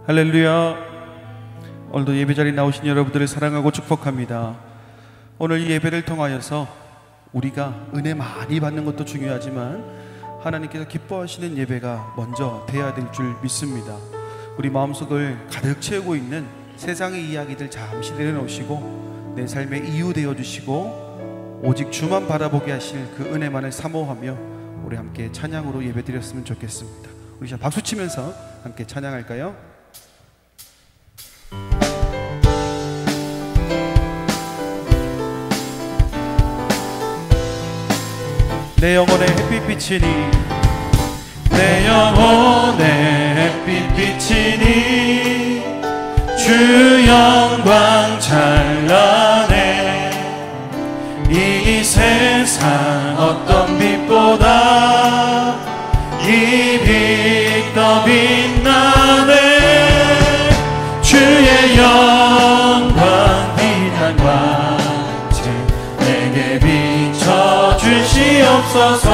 할렐루야. 오늘도 예배자리에 나오신 여러분들을 사랑하고 축복합니다. 오늘 이 예배를 통하여서 우리가 은혜 많이 받는 것도 중요하지만 하나님께서 기뻐하시는 예배가 먼저 돼야 될 줄 믿습니다. 우리 마음속을 가득 채우고 있는 세상의 이야기들 잠시 내려놓으시고 내 삶의 이유 되어주시고 오직 주만 바라보게 하실 그 은혜만을 사모하며 우리 함께 찬양으로 예배드렸으면 좋겠습니다. 우리 자 박수 치면서 함께 찬양할까요? 내 영혼의 햇빛 비치니 내 영혼의 햇빛 비치니 주 영광 찬란해 이 세상 어떤 빛보다 이 빛 더 빛나네 주의 영광 빛난 광채 내게 비춰 주시옵소서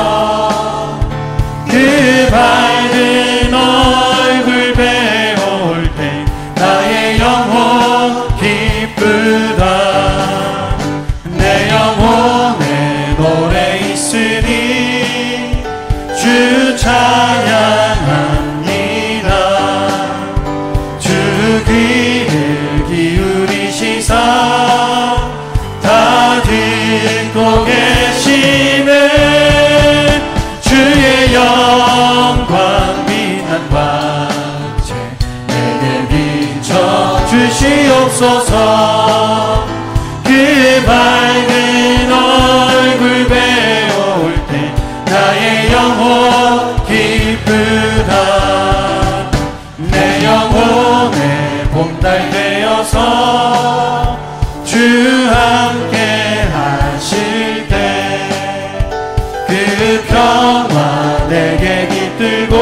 그 밝은 얼굴 배울 때 나의 영혼 기쁘다 내 영혼에 노래 있으니 주 찬양합니다 주 귀를 기울이시사 다 듣고 계시네 주의 영광 빛난 광채 내게 비춰 주시옵소서 그 밝은 얼굴 배울 때 나의 영혼 기쁘다 내 영혼의 봄날 되어서 주 함께 하실 때 그 평화 내게 깃들고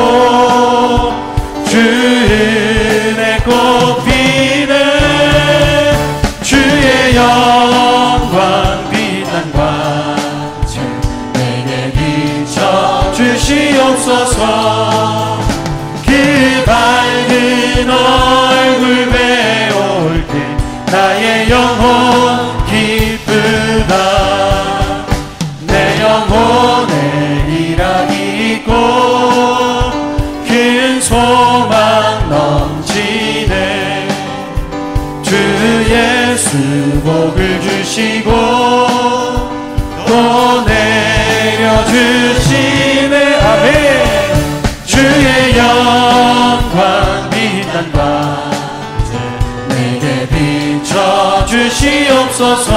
주 은혜 꽃피네 주의 영광 빛난 광채 내게 비춰 주시옵소서 그 밝은 얼굴 배울 때 나의 영혼 기쁘다 내 영혼에 일하기 있고 큰 소망 넘치네 주 예수 복을 주시고 또 내려주시네 아멘 주의 영광 빛난 광채 내게 비춰 주시옵소서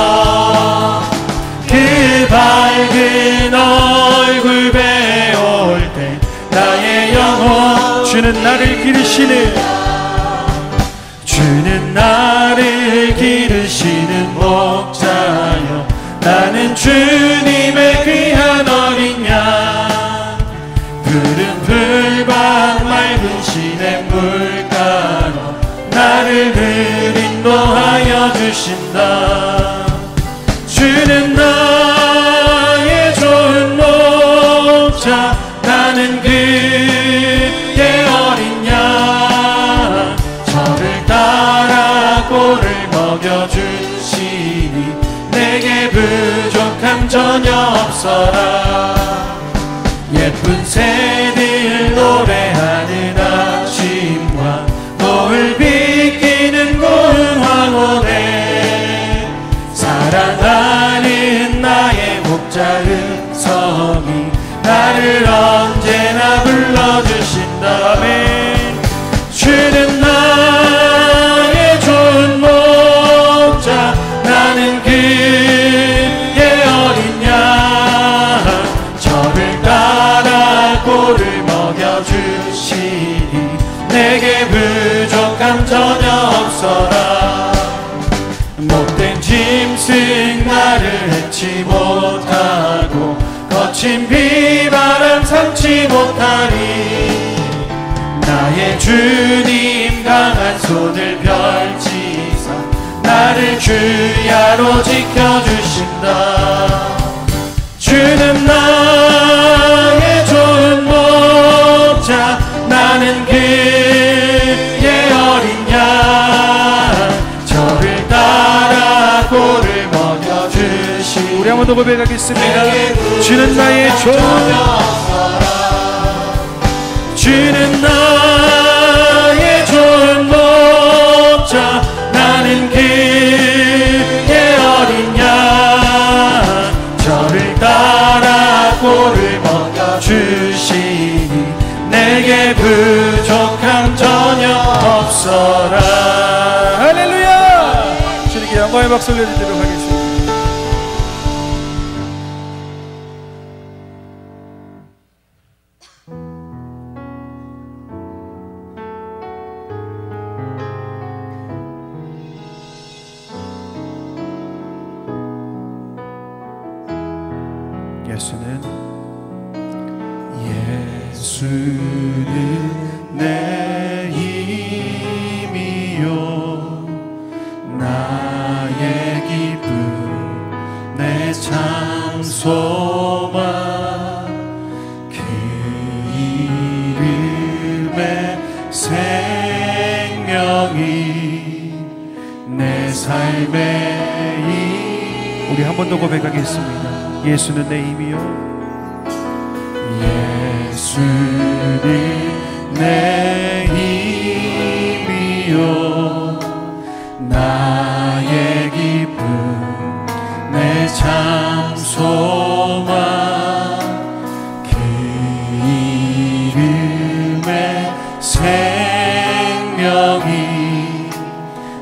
그 밝은 얼굴 배울 때 나의 영혼 주는 나를 기르시는 주는 나를 기르시는 목자여 나는 주님의 귀한 어린 양 푸른 풀밭 맑은 시냇 물가로 나를 늘 인도하여 주신다 주는 나의 좋은 목자 나는 그의 어린 양 저를 따라 꼴을 먹여주시니 내게 부족함 전혀 없어라 예쁜 새들 노래하는 아침과 노을 비키는 고운 황혼에 사랑하는 나의 목자 음성이 나를 언제나 불러주신다 아멘 주는 나의 좋은 목자 나는 그의 어린 양 저를 따라 꼴을 먹여주시니 내게 부족함 전혀 없어라 못된 짐승 나를 해치 못하고 거친 비바람 삼지 못하리 나의 주님 강한 손을 펼치사 나를 주야로 지켜주신다 주는 나의 좋은 목자 나는 그의 어린 한 번 더 고백하겠습니다. 주는 나의 좋은, 주는 나의 좋은 목자, 나는 그의 어린 양, 저를 따라 꼴을 먹여주시니 내게 부족함 전혀 없어라. 할렐루야. 주님께 영광의 박수 올려드리도록 하겠습니다. 예수는 내 힘이요 나의 기쁨 내 참 소망 그 이름의 생명이 내 삶의 힘. 우리 한 번 더 고백하겠습니다. 예수는 내 힘이요 예수는 내 힘이요 나의 기쁨 내 참 소망 그 이름의 생명이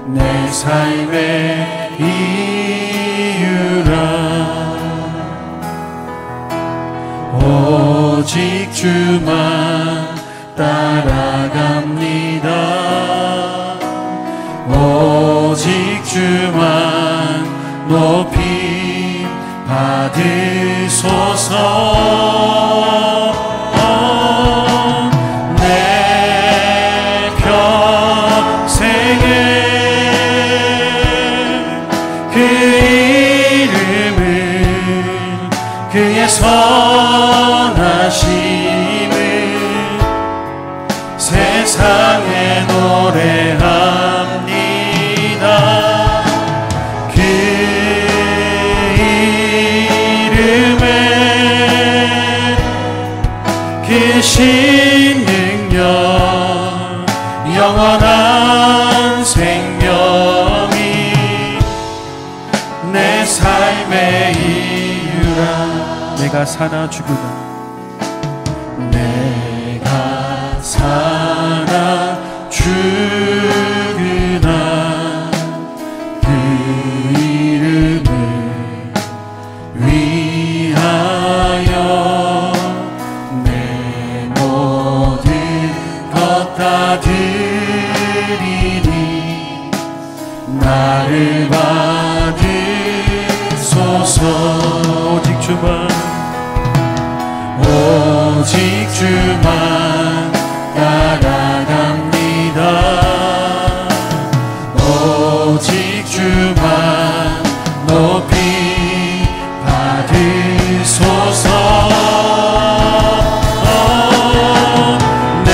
내 삶의 이유라. 오직 주만 따라갑니다. 오직 주만 높이 받으소서. 내 평생에 그 이름을 그의 선하심을 세상에 노래합니다. 그 이름에 그 신능력 영원한 생명이 내 삶의 이유라. 내가 사나 죽으나 내가 사나 죽으나 그 이름을 위하여 내 모든 것 다 드리니 나를 받으소서. 오직 주만 오직 주만 따라갑니다. 오직 주만 높이 받으소서. 내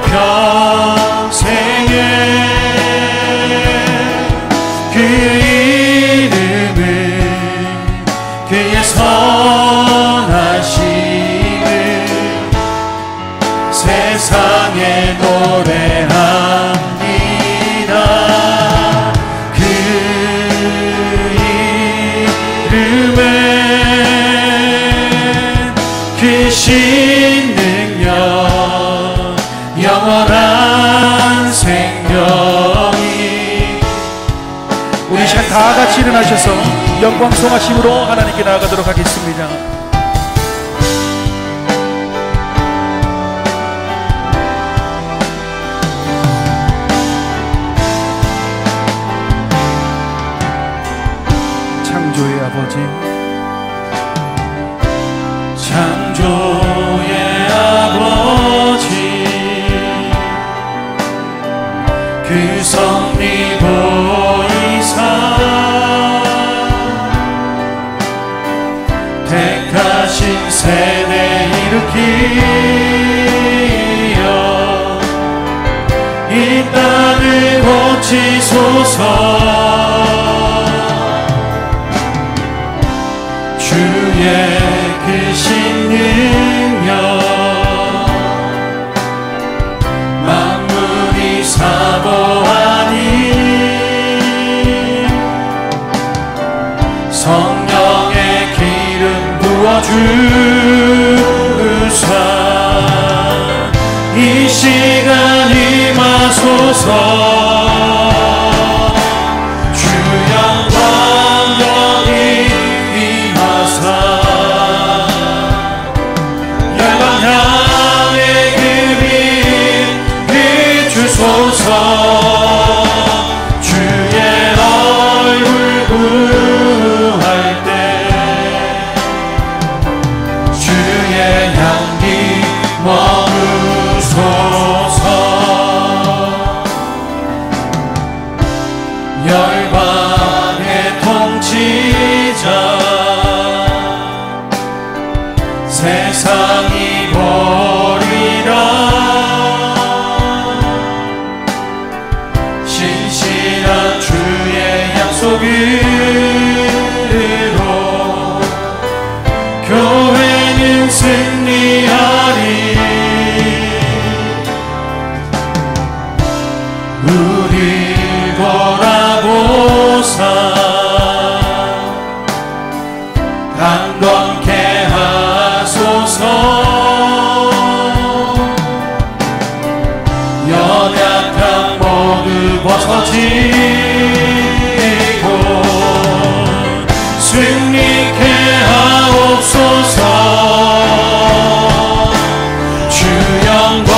평생에 그 이름을 그의 선하심을 세상에 노래합니다. 그 이름에 그 신능력 영원한 생명이. 우리 다 같이 일어나셔서 영광 송하심으로 하나님께 나아가도록 하겠습니다. 창조의 아버지, 창조의 아버지, 그 섭리 보이사 택하신 세대 일으키어 이 땅을 고치소서. 주의 크신 능력 만물이 사모하니 성령의 기름 부어주사 이 시간 임하소서. 주 영광 여기 임하사 열방 향해 그 빛 비추소서. 주의 얼굴 구할 때 주의 향기 머무소서. 열방의 통치자 세상이 버리라 신실한 주의 약속으로 교회는 승리하리. 우리 보라보사 강건케 하소서. 연약함 모두 벗어지고 승리케 하옵소서. 주 영광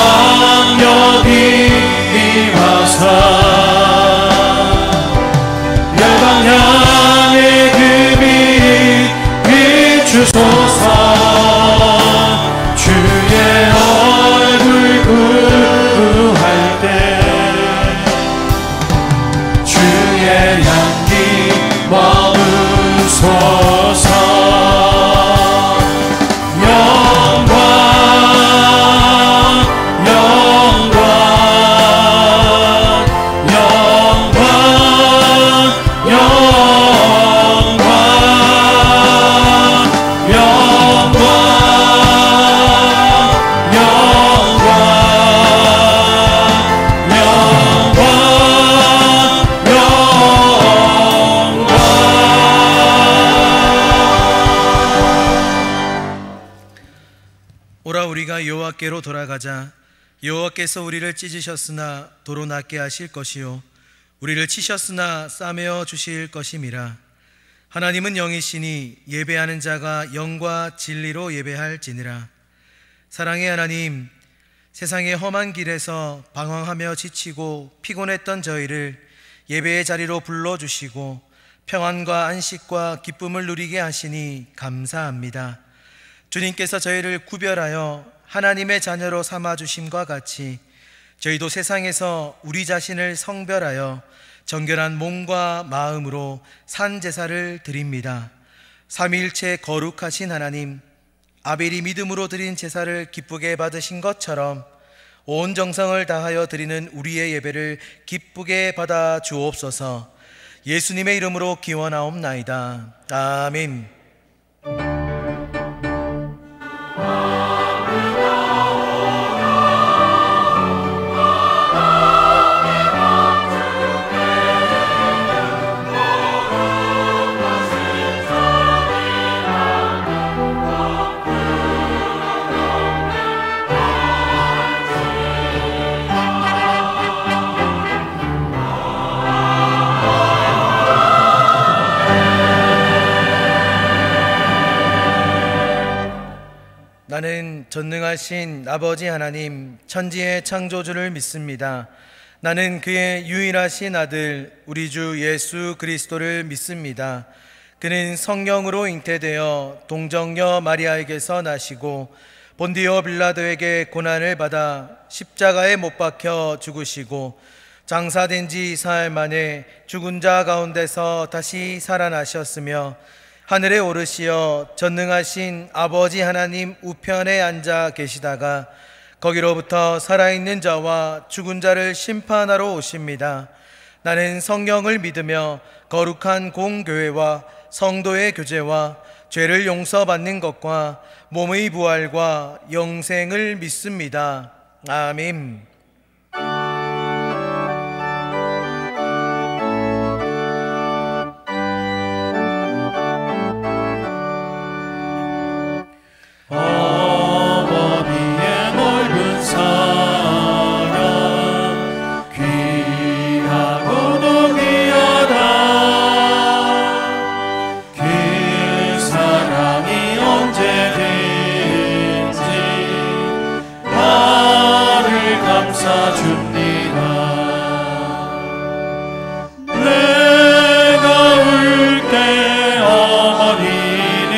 여기 임하사 열방 향해 그 빛 비추소서. 주의 얼굴 구할 때 주의 향기 머무소서. 영광 영광 영광 영광 영광 오라 우리가 여호와께로 돌아가자. 여호와께서 우리를 찢으셨으나 도로 낫게 하실 것이요 우리를 치셨으나 싸매어 주실 것임이라. 하나님은 영이시니 예배하는 자가 영과 진리로 예배할지니라. 사랑의 하나님, 세상의 험한 길에서 방황하며 지치고 피곤했던 저희를 예배의 자리로 불러주시고 평안과 안식과 기쁨을 누리게 하시니 감사합니다. 주님께서 저희를 구별하여 하나님의 자녀로 삼아주심과 같이 저희도 세상에서 우리 자신을 성별하여 정결한 몸과 마음으로 산 제사를 드립니다. 삼위일체 거룩하신 하나님, 아벨이 믿음으로 드린 제사를 기쁘게 받으신 것처럼 온 정성을 다하여 드리는 우리의 예배를 기쁘게 받아 주옵소서. 예수님의 이름으로 기원하옵나이다. 아멘. 나는 전능하신 아버지 하나님, 천지의 창조주를 믿습니다. 나는 그의 유일하신 아들 우리 주 예수 그리스도를 믿습니다. 그는 성령으로 잉태되어 동정녀 마리아에게서 나시고 본디오 빌라도에게 고난을 받아 십자가에 못 박혀 죽으시고 장사된 지 사흘 만에 죽은 자 가운데서 다시 살아나셨으며 하늘에 오르시어 전능하신 아버지 하나님 우편에 앉아 계시다가 거기로부터 살아있는 자와 죽은 자를 심판하러 오십니다. 나는 성령을 믿으며 거룩한 공교회와 성도의 교제와 죄를 용서받는 것과 몸의 부활과 영생을 믿습니다. 아멘. 어머니의 넓은 사랑 귀하고도 귀하다. 그 사랑이 언제든지 나를 감싸줍니다. 내가 울 때 어머니는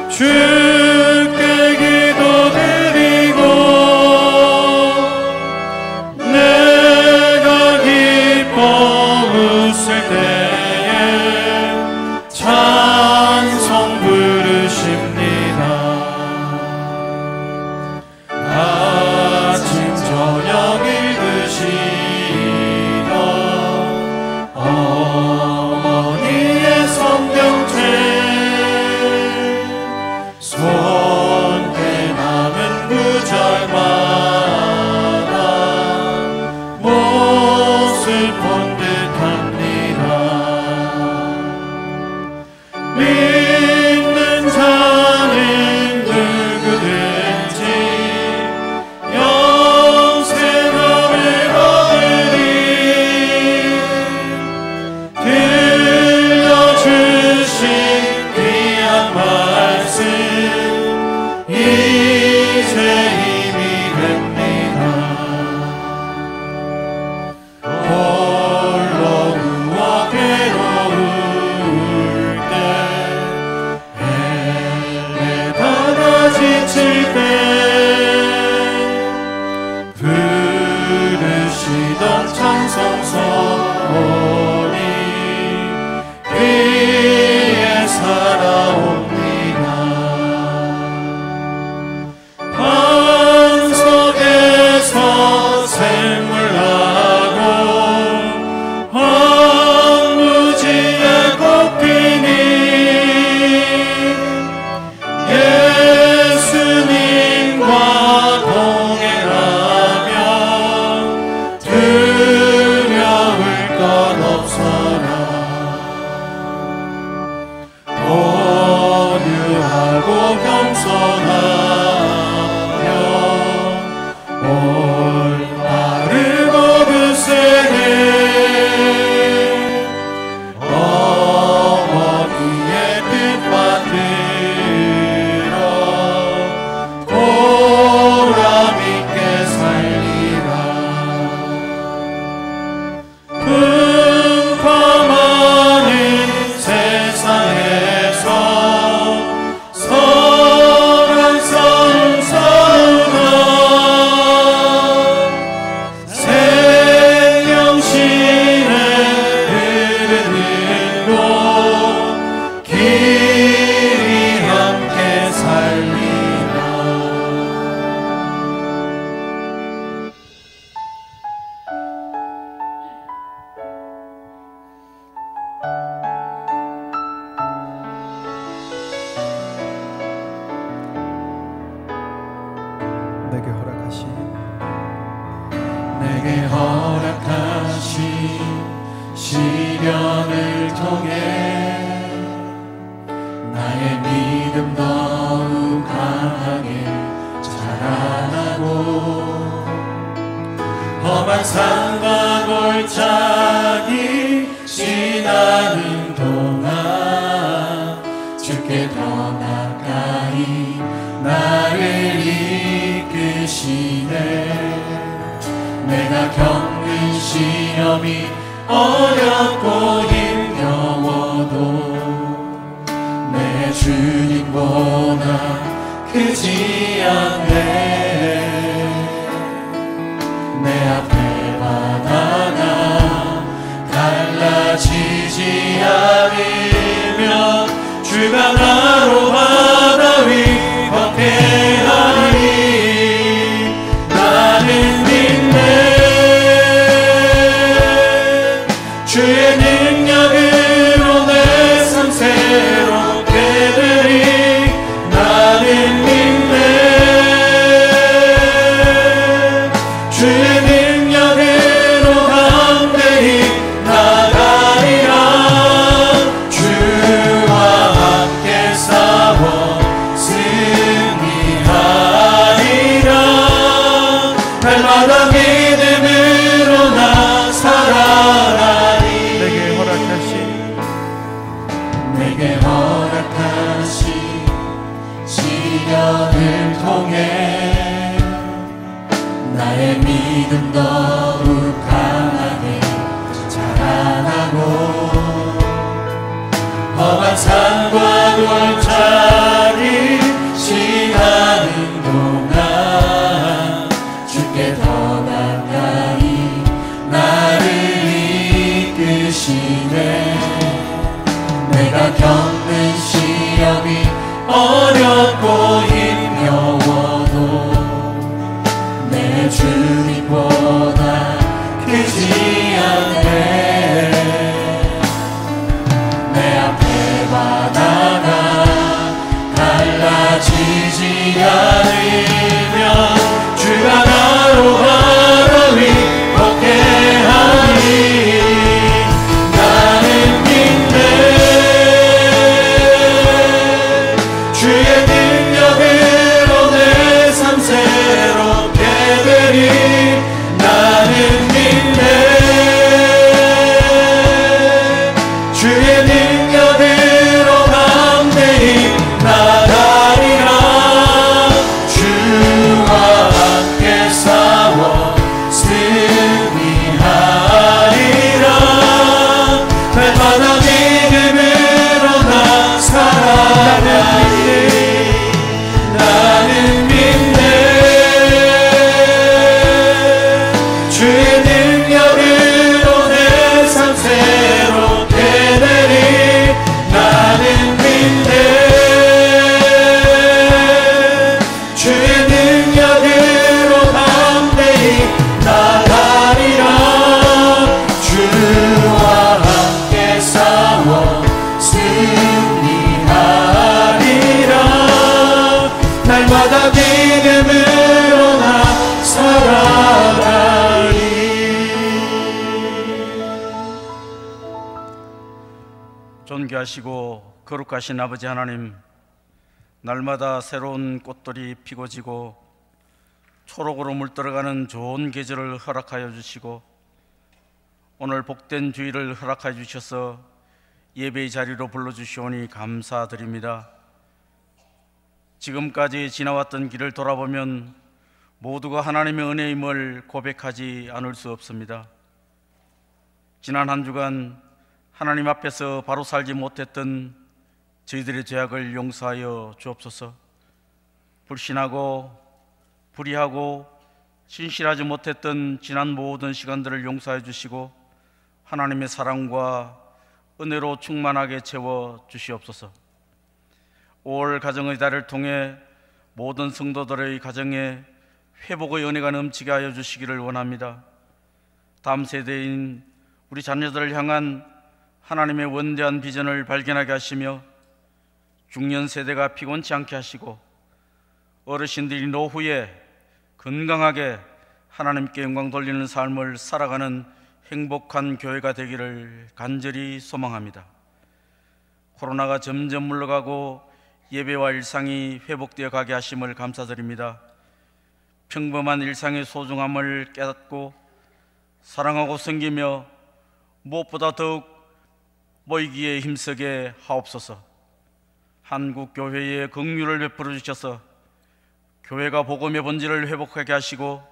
주께 기도드리고 내가 기뻐 웃을 때에 찬송 부르십니다. 아침 저녁 읽으시던 어머니의 성경책 손때 남은 구절마다 모습 본 듯합니다. 믿는 자는 누구든지 영생을 얻으리. 들려주신 귀한 말씀 이제 힘이 됩니다. 홀로 누워 괴로울 때 헤매다가 지칠 때 부르시던 찬송 소리 귀에 살아옵니다. 방석에서 샘물나고 황무지에 꽃피니 예수님과 동행하면 두려울 것 없어라. 온유하고 겸손하며 올바르고 굳세게 어머니의 뜻받들어 보람있게 살리라. 풍파많은 세상에서 선한 싸움 싸우나 생명신에 흐르는 곳 길이 함께 살리라. 내게 허락하신 시련을 통해 나의 믿음 더욱 강하게 자라나고 험한 산과 골짜기 지나는 동안 주께 더 가까이 나를 이끄시네. 내가 겪는 시험이 어렵고 힘겨워도 내 주님보다 크지 않네. 내 앞에 바다가 갈라지지 않으면 주가 나로 바다 위 걷게하리. 나는 믿네. 주의 능력으로 내 삶 새롭게 계시네. 내가 겪는 시험이 어렵고 힘겨워도 내 주님보다 크지 않네. 내 앞에 바다가 달라지지 않으면 주가 나로 바다 위 걷게 하리. 나는 믿네. 주의 능력으로 내 삶 새롭게 되리. 나는 믿네. 주의 능력으로 담대히 나가리라. 주와 함께 싸워 승리하리라. 날마다 믿음으로 나 살아가리. 나는 믿네. 주의 능력으로 내 삶 새롭게 되리. 나는 믿네. 주의 능력으로 담대히 나가리라. 주와 함께 싸워 승리하리라. 날마다 믿음으로 나 살아가리. 존귀하시고 거룩하신 아버지 하나님, 날마다 새로운 꽃들이 피고 지고 초록으로 물들어가는 좋은 계절을 허락하여 주시고 오늘 복된 주일을 허락하여 주셔서 예배의 자리로 불러주시오니 감사드립니다. 지금까지 지나왔던 길을 돌아보면 모두가 하나님의 은혜임을 고백하지 않을 수 없습니다. 지난 한 주간 하나님 앞에서 바로 살지 못했던 저희들의 죄악을 용서하여 주옵소서. 불신하고 불의하고 신실하지 못했던 지난 모든 시간들을 용서해 주시고 하나님의 사랑과 은혜로 충만하게 채워 주시옵소서. 5월 가정의 달을 통해 모든 성도들의 가정에 회복의 은혜가 넘치게 하여 주시기를 원합니다. 다음 세대인 우리 자녀들을 향한 하나님의 원대한 비전을 발견하게 하시며 중년 세대가 피곤치 않게 하시고 어르신들이 노후에 건강하게 하나님께 영광 돌리는 삶을 살아가는 행복한 교회가 되기를 간절히 소망합니다. 코로나가 점점 물러가고 예배와 일상이 회복되어 가게 하심을 감사드립니다. 평범한 일상의 소중함을 깨닫고 사랑하고 섬기며 무엇보다 더욱 모이기에 힘쓰게 하옵소서. 한국 교회에 긍휼을 베풀어 주셔서 교회가 복음의 본질을 회복하게 하시고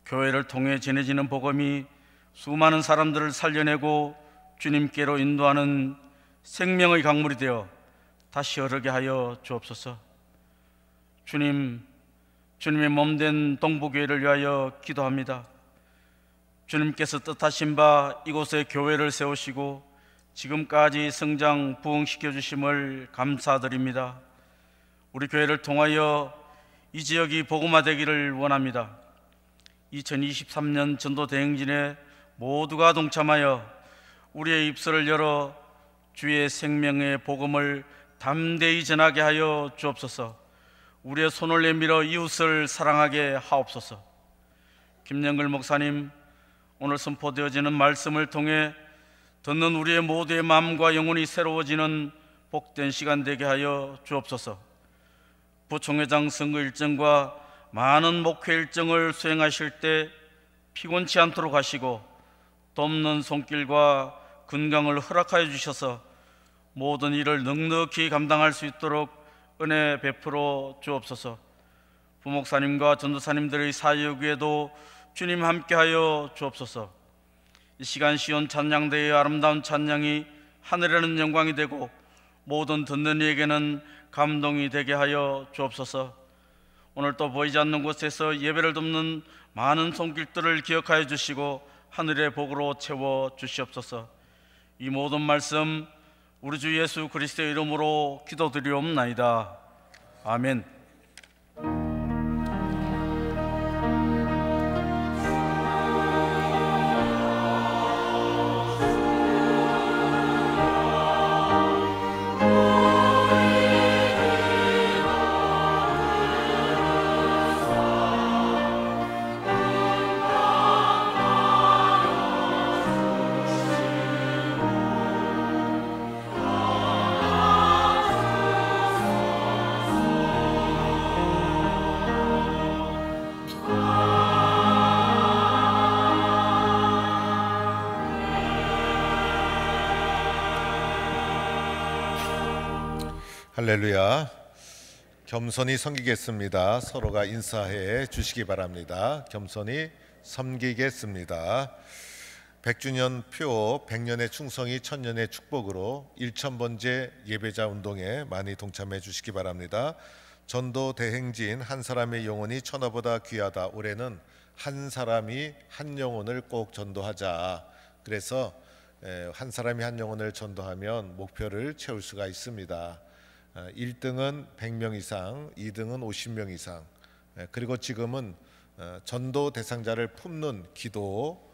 교회를 통해 전해지는 복음이 수많은 사람들을 살려내고 주님께로 인도하는 생명의 강물이 되어 다시 흐르게 하여 주옵소서. 주님의 몸된 동부교회를 위하여 기도합니다. 주님께서 뜻하신 바 이곳에 교회를 세우시고 지금까지 성장 부흥시켜 주심을 감사드립니다. 우리 교회를 통하여 이 지역이 복음화되기를 원합니다. 2023년 전도 대행진에 모두가 동참하여 우리의 입술을 열어 주의 생명의 복음을 담대히 전하게 하여 주옵소서. 우리의 손을 내밀어 이웃을 사랑하게 하옵소서. 김영글 목사님, 오늘 선포되어지는 말씀을 통해 듣는 우리의 모두의 마음과 영혼이 새로워지는 복된 시간 되게 하여 주옵소서. 부총회장 선거 일정과 많은 목회 일정을 수행하실 때 피곤치 않도록 하시고 돕는 손길과 건강을 허락하여 주셔서 모든 일을 넉넉히 감당할 수 있도록 은혜 베풀어 주옵소서. 부목사님과 전도사님들의 사역 위에도 주님 함께하여 주옵소서. 이 시간 시온 찬양대의 아름다운 찬양이 하늘에는 영광이 되고 모든 듣는 이에게는 감동이 되게 하여 주옵소서. 오늘 또 보이지 않는 곳에서 예배를 돕는 많은 손길들을 기억하여 주시고 하늘의 복으로 채워 주시옵소서. 이 모든 말씀 우리 주 예수 그리스도의 이름으로 기도드리옵나이다. 아멘. 할렐루야. 겸손히 섬기겠습니다. 서로가 인사해 주시기 바랍니다. 겸손히 섬기겠습니다. 100주년 표 100년의 충성이 1000년의 축복으로 1000번째 예배자 운동에 많이 동참해 주시기 바랍니다. 전도 대행진 한 사람의 영혼이 천하보다 귀하다. 올해는 한 사람이 한 영혼을 꼭 전도하자. 그래서 한 사람이 한 영혼을 전도하면 목표를 채울 수가 있습니다. 1등은 100명 이상, 2등은 50명 이상. 그리고 지금은 전도 대상자를 품는 기도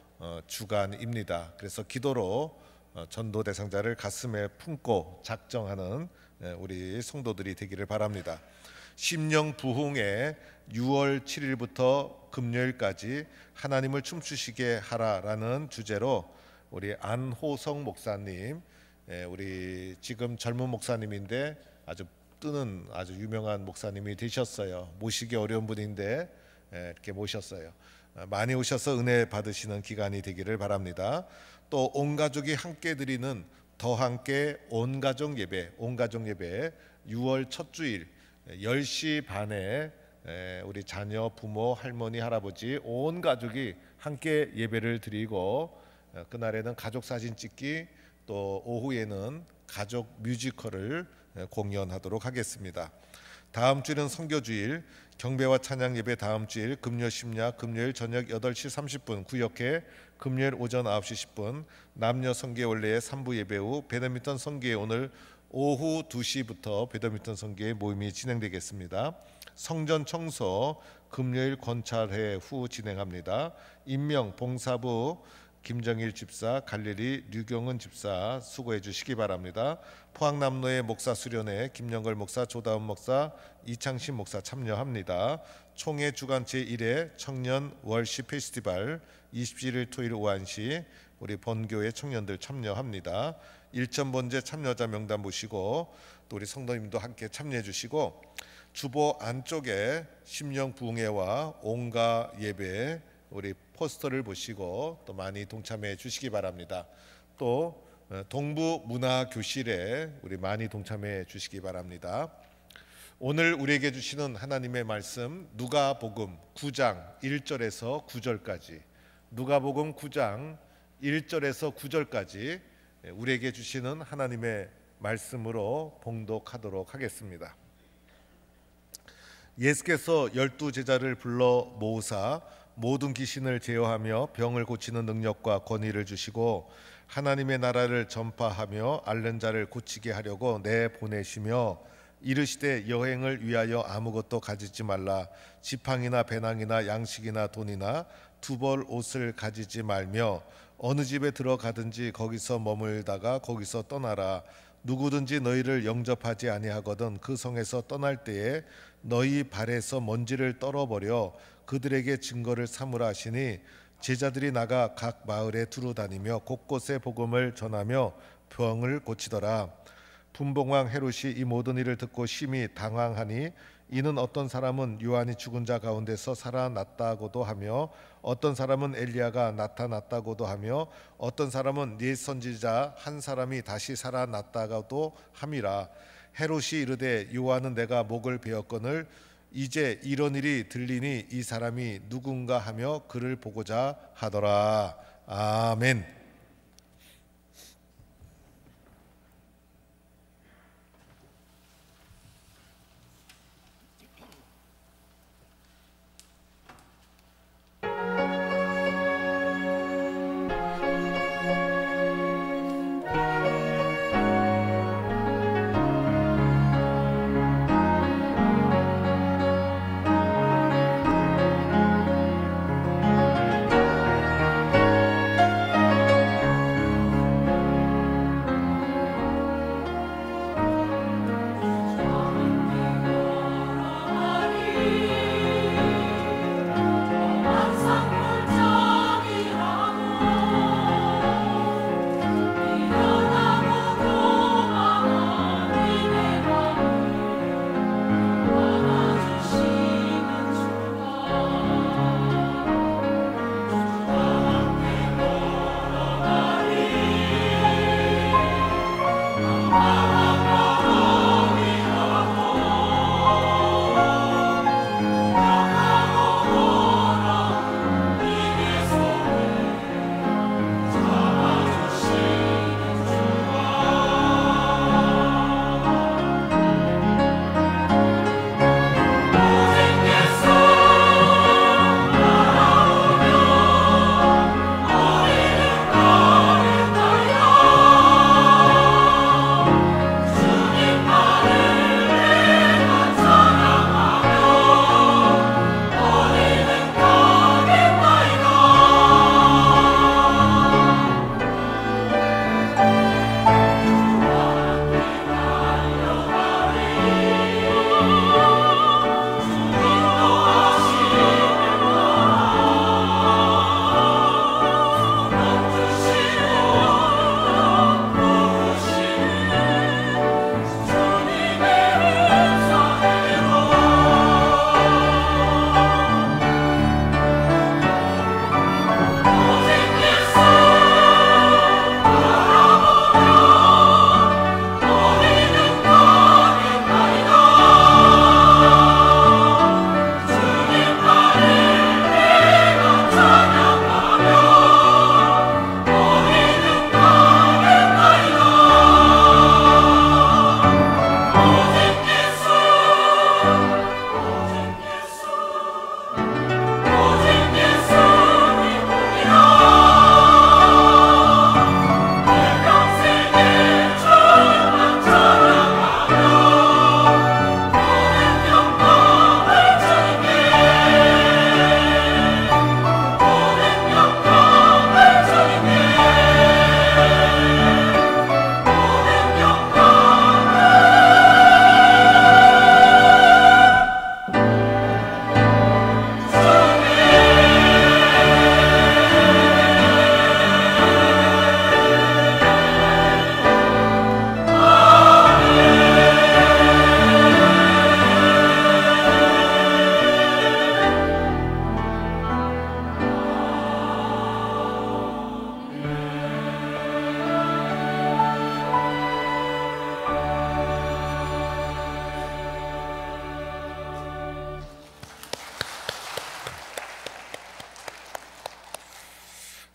주간입니다. 그래서 기도로 전도 대상자를 가슴에 품고 작정하는 우리 성도들이 되기를 바랍니다. 심령 부흥에 6월 7일부터 금요일까지 하나님을 춤추시게 하라라는 주제로 우리 안호성 목사님, 우리 지금 젊은 목사님인데 아주 뜨는 아주 유명한 목사님이 되셨어요. 모시기 어려운 분인데 이렇게 모셨어요. 많이 오셔서 은혜 받으시는 기간이 되기를 바랍니다. 또 온 가족이 함께 드리는 더 함께 온 가족 예배 6월 첫 주일 10시 반에 우리 자녀, 부모, 할머니, 할아버지 온 가족이 함께 예배를 드리고 그날에는 가족 사진 찍기, 또 오후에는 가족 뮤지컬을 공연하도록 하겠습니다. 다음 주는 선교주일, 경배와 찬양 예배 다음 주일 금요 심야 금요일 저녁 8시 30분 구역회, 금요일 오전 9시 10분 남녀 성계 원래의 3부 예배 후 배드민턴 성계 오늘 오후 2시부터 배드민턴 성계 모임이 진행되겠습니다. 성전 청소 금요일 권찰회 후 진행합니다. 임명 봉사부 김정일 집사, 갈릴리 류경은 집사 수고해 주시기 바랍니다. 포항남로의 목사 수련회 김영걸 목사, 조다운 목사, 이창신 목사 참여합니다. 총회 주간 제1회 청년 월시 페스티벌 27일 토요일 오후 1시 우리 본교회 청년들 참여합니다. 1000번째 참여자 명단 보시고 또 우리 성도님도 함께 참여해 주시고 주보 안쪽에 심령 부흥회와 온가 예배 우리 포스터를 보시고 또 많이 동참해 주시기 바랍니다. 또 동부 문화 교실에 우리 많이 동참해 주시기 바랍니다. 오늘 우리에게 주시는 하나님의 말씀 누가복음 9장 1절에서 9절까지 누가복음 9장 1절에서 9절까지 우리에게 주시는 하나님의 말씀으로 봉독하도록 하겠습니다. 예수께서 12제자를 불러 모으사 모든 귀신을 제어하며 병을 고치는 능력과 권위를 주시고 하나님의 나라를 전파하며 앓는 자를 고치게 하려고 내보내시며 이르시되 여행을 위하여 아무것도 가지지 말라. 지팡이나 배낭이나 양식이나 돈이나 두벌 옷을 가지지 말며 어느 집에 들어가든지 거기서 머물다가 거기서 떠나라. 누구든지 너희를 영접하지 아니하거든 그 성에서 떠날 때에 너희 발에서 먼지를 떨어버려 그들에게 증거를 삼으라 하시니 제자들이 나가 각 마을에 두루 다니며 곳곳에 복음을 전하며 병을 고치더라. 분봉왕 헤롯이 이 모든 일을 듣고 심히 당황하니 이는 어떤 사람은 요한이 죽은 자 가운데서 살아났다고도 하며 어떤 사람은 엘리야가 나타났다고도 하며 어떤 사람은 옛 선지자 한 사람이 다시 살아났다고도 함이라. 헤롯이 이르되 요한은 내가 목을 베었거늘 이제 이런 일이 들리니 이 사람이 누군가 하며 그를 보고자 하더라. 아멘.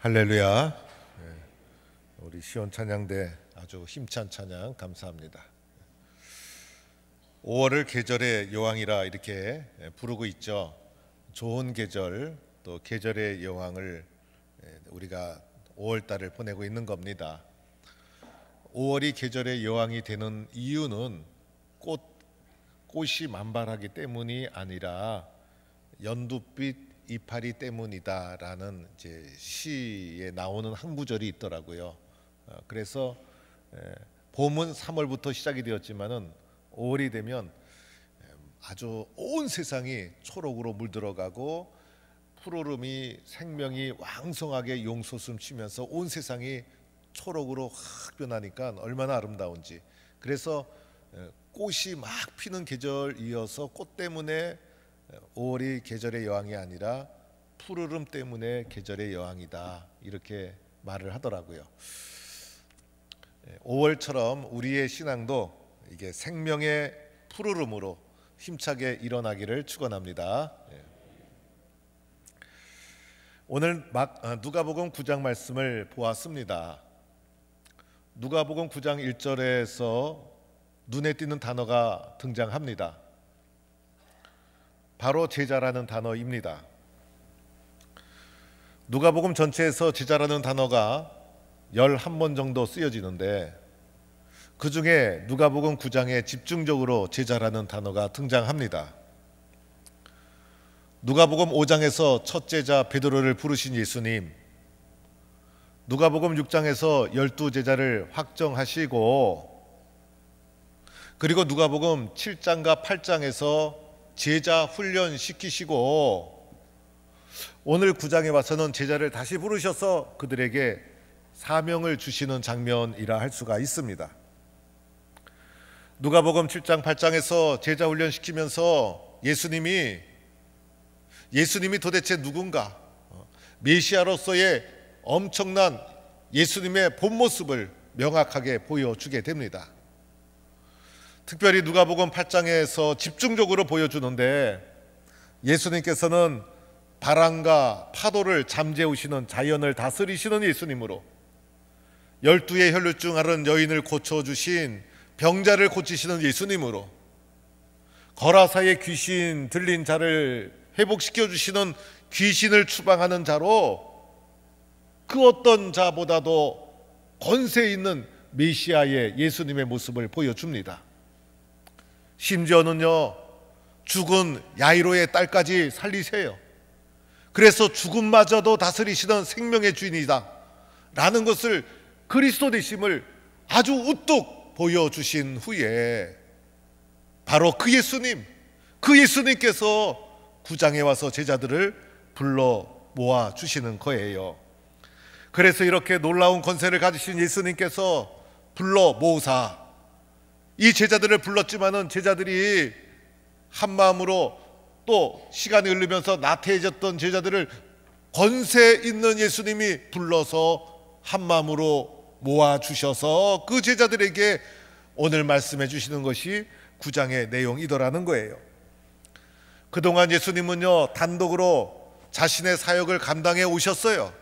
할렐루야. 우리 시온 찬양대 아주 힘찬 찬양 감사합니다. 5월을 계절의 여왕이라 이렇게 부르고 있죠. 좋은 계절, 또 계절의 여왕을 우리가 5월 달을 보내고 있는 겁니다. 5월이 계절의 여왕이 되는 이유는 꽃이 만발하기 때문이 아니라 연두빛 이파리 때문이다라는 이제 시에 나오는 한 구절이 있더라고요. 그래서 봄은 3월부터 시작이 되었지만은 5월이 되면 아주 온 세상이 초록으로 물들어가고 푸르름이 생명이 왕성하게 용솟음 치면서 온 세상이 초록으로 확 변하니까 얼마나 아름다운지. 그래서 꽃이 막 피는 계절이어서 꽃 때문에 5월이 계절의 여왕이 아니라 푸르름 때문에 계절의 여왕이다, 이렇게 말을 하더라고요. 5월처럼 우리의 신앙도 이게 생명의 푸르름으로 힘차게 일어나기를 축원합니다. 오늘 누가복음 9장 말씀을 보았습니다. 누가복음 9장 1절에서 눈에 띄는 단어가 등장합니다. 바로 제자라는 단어입니다. 누가복음 전체에서 제자라는 단어가 11번 정도 쓰여지는데 그 중에 누가복음 9장에 집중적으로 제자라는 단어가 등장합니다. 누가복음 5장에서 첫 제자 베드로를 부르신 예수님, 누가복음 6장에서 12제자를 확정하시고, 그리고 누가복음 7장과 8장에서 제자 훈련 시키시고, 오늘 9장에 와서는 제자를 다시 부르셔서 그들에게 사명을 주시는 장면이라 할 수가 있습니다. 누가복음 7장 8장에서 제자 훈련 시키면서 예수님이 도대체 누군가, 메시아로서의 엄청난 예수님의 본 모습을 명확하게 보여주게 됩니다. 특별히 누가복음 8장에서 집중적으로 보여주는데, 예수님께서는 바람과 파도를 잠재우시는, 자연을 다스리시는 예수님으로, 12의 혈루증 앓은 여인을 고쳐주신, 병자를 고치시는 예수님으로, 거라사의 귀신 들린 자를 회복시켜주시는, 귀신을 추방하는 자로, 그 어떤 자보다도 권세 있는 메시아의 예수님의 모습을 보여줍니다. 심지어는요, 죽은 야이로의 딸까지 살리세요. 그래서 죽음마저도 다스리시는 생명의 주인이다 라는 것을, 그리스도 되심을 아주 우뚝 보여주신 후에 바로 그 예수님께서 구장에 와서 제자들을 불러 모아 주시는 거예요. 그래서 이렇게 놀라운 권세를 가지신 예수님께서 불러 모으사 이 제자들을 불렀지만은, 제자들이 한 마음으로 또 시간이 흐르면서 나태해졌던 제자들을 권세 있는 예수님이 불러서 한 마음으로 모아 주셔서 그 제자들에게 오늘 말씀해 주시는 것이 9장의 내용이더라는 거예요. 그동안 예수님은요, 단독으로 자신의 사역을 감당해 오셨어요.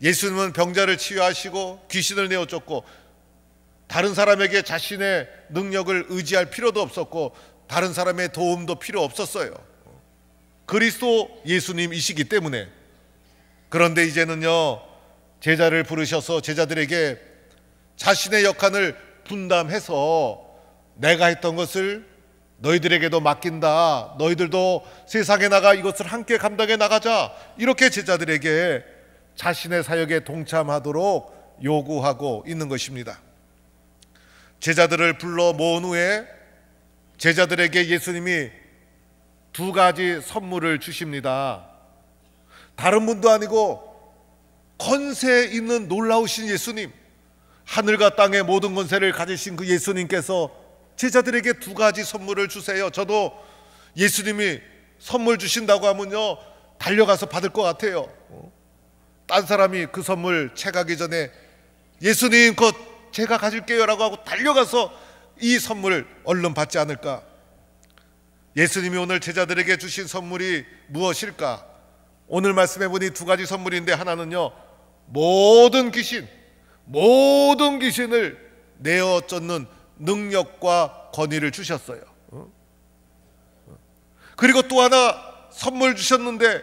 예수님은 병자를 치유하시고 귀신을 내어 쫓고, 다른 사람에게 자신의 능력을 의지할 필요도 없었고, 다른 사람의 도움도 필요 없었어요. 그리스도 예수님이시기 때문에. 그런데 이제는요, 제자를 부르셔서 제자들에게 자신의 역할을 분담해서 내가 했던 것을 너희들에게도 맡긴다, 너희들도 세상에 나가 이것을 함께 감당해 나가자, 이렇게 제자들에게 자신의 사역에 동참하도록 요구하고 있는 것입니다. 제자들을 불러 모은 후에 제자들에게 예수님이 2가지 선물을 주십니다. 다른 분도 아니고 권세 있는 놀라우신 예수님, 하늘과 땅의 모든 권세를 가지신 그 예수님께서 제자들에게 2가지 선물을 주세요. 저도 예수님이 선물 주신다고 하면요, 달려가서 받을 것 같아요. 딴 사람이 그 선물 채가기 전에 예수님 곧 제가 가질게요 라고 하고 달려가서 이 선물을 얼른 받지 않을까? 예수님이 오늘 제자들에게 주신 선물이 무엇일까? 오늘 말씀해 보니 2가지 선물인데, 하나는요, 모든 귀신을 내어 쫓는 능력과 권위를 주셨어요. 그리고 또 하나 선물 주셨는데,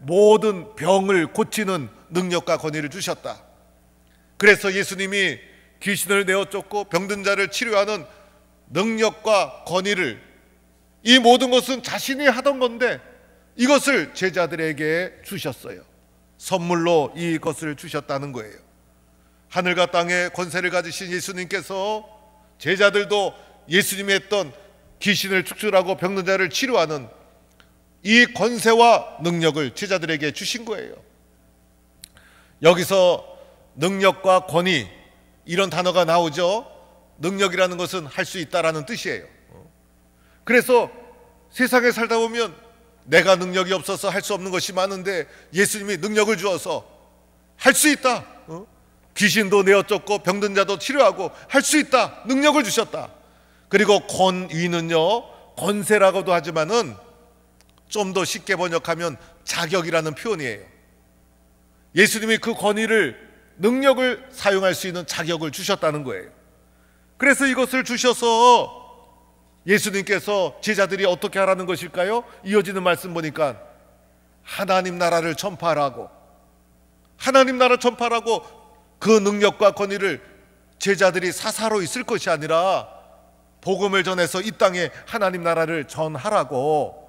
모든 병을 고치는 능력과 권위를 주셨다. 그래서 예수님이 귀신을 내어 쫓고 병든 자를 치료하는 능력과 권위를, 이 모든 것은 자신이 하던 건데 이것을 제자들에게 주셨어요. 선물로 이것을 주셨다는 거예요. 하늘과 땅의 권세를 가지신 예수님께서 제자들도 예수님이 했던 귀신을 축출하고 병든 자를 치료하는 이 권세와 능력을 제자들에게 주신 거예요. 여기서 능력과 권위, 이런 단어가 나오죠. 능력이라는 것은 할 수 있다라는 뜻이에요. 그래서 세상에 살다 보면 내가 능력이 없어서 할 수 없는 것이 많은데, 예수님이 능력을 주어서 할 수 있다, 귀신도 내어 쫓고 병든 자도 치료하고 할 수 있다, 능력을 주셨다. 그리고 권위는요, 권세라고도 하지만은 좀 더 쉽게 번역하면 자격이라는 표현이에요. 예수님이 그 권위를, 능력을 사용할 수 있는 자격을 주셨다는 거예요. 그래서 이것을 주셔서 예수님께서 제자들이 어떻게 하라는 것일까요? 이어지는 말씀 보니까 하나님 나라를 전파하라고, 하나님 나라 전파하라고, 그 능력과 권위를 제자들이 사사로 있을 것이 아니라 복음을 전해서 이 땅에 하나님 나라를 전하라고,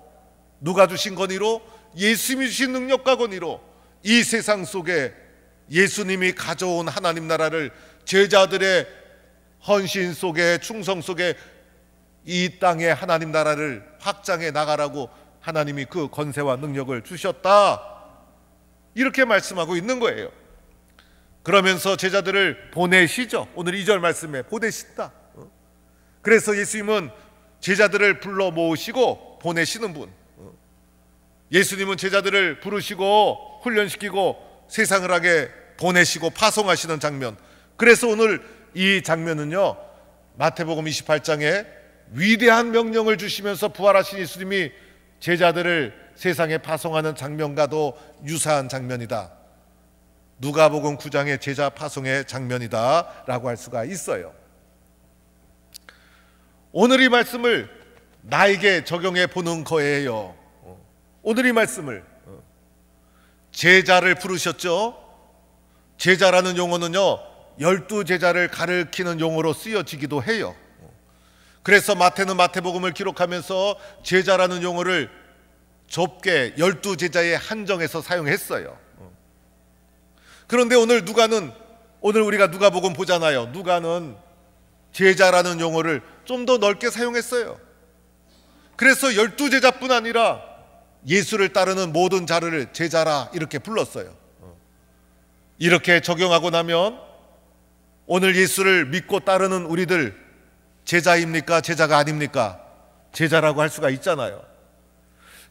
누가 주신 권위로? 예수님이 주신 능력과 권위로 이 세상 속에 예수님이 가져온 하나님 나라를 제자들의 헌신 속에, 충성 속에 이 땅에 하나님 나라를 확장해 나가라고 하나님이 그 권세와 능력을 주셨다, 이렇게 말씀하고 있는 거예요. 그러면서 제자들을 보내시죠. 오늘 2절 말씀에 보내신다. 그래서 예수님은 제자들을 불러 모으시고 보내시는 분, 예수님은 제자들을 부르시고 훈련시키고 세상을 하게 보내시고 파송하시는 장면. 그래서 오늘 이 장면은요, 마태복음 28장에 위대한 명령을 주시면서 부활하신 예수님이 제자들을 세상에 파송하는 장면과도 유사한 장면이다. 누가복음 9장의 제자 파송의 장면이다 라고 할 수가 있어요. 오늘 이 말씀을 나에게 적용해 보는 거예요. 오늘 이 말씀을 제자를 부르셨죠. 제자라는 용어는요 12제자를 가리키는 용어로 쓰여지기도 해요. 그래서 마태는 마태복음을 기록하면서 제자라는 용어를 좁게 12제자에 한정해서 사용했어요. 그런데 오늘 누가는, 오늘 우리가 누가복음 보잖아요. 누가는 제자라는 용어를 좀 더 넓게 사용했어요. 그래서 12제자뿐 아니라 예수를 따르는 모든 자를 제자라 이렇게 불렀어요. 이렇게 적용하고 나면 오늘 예수를 믿고 따르는 우리들 제자입니까? 제자가 아닙니까? 제자라고 할 수가 있잖아요.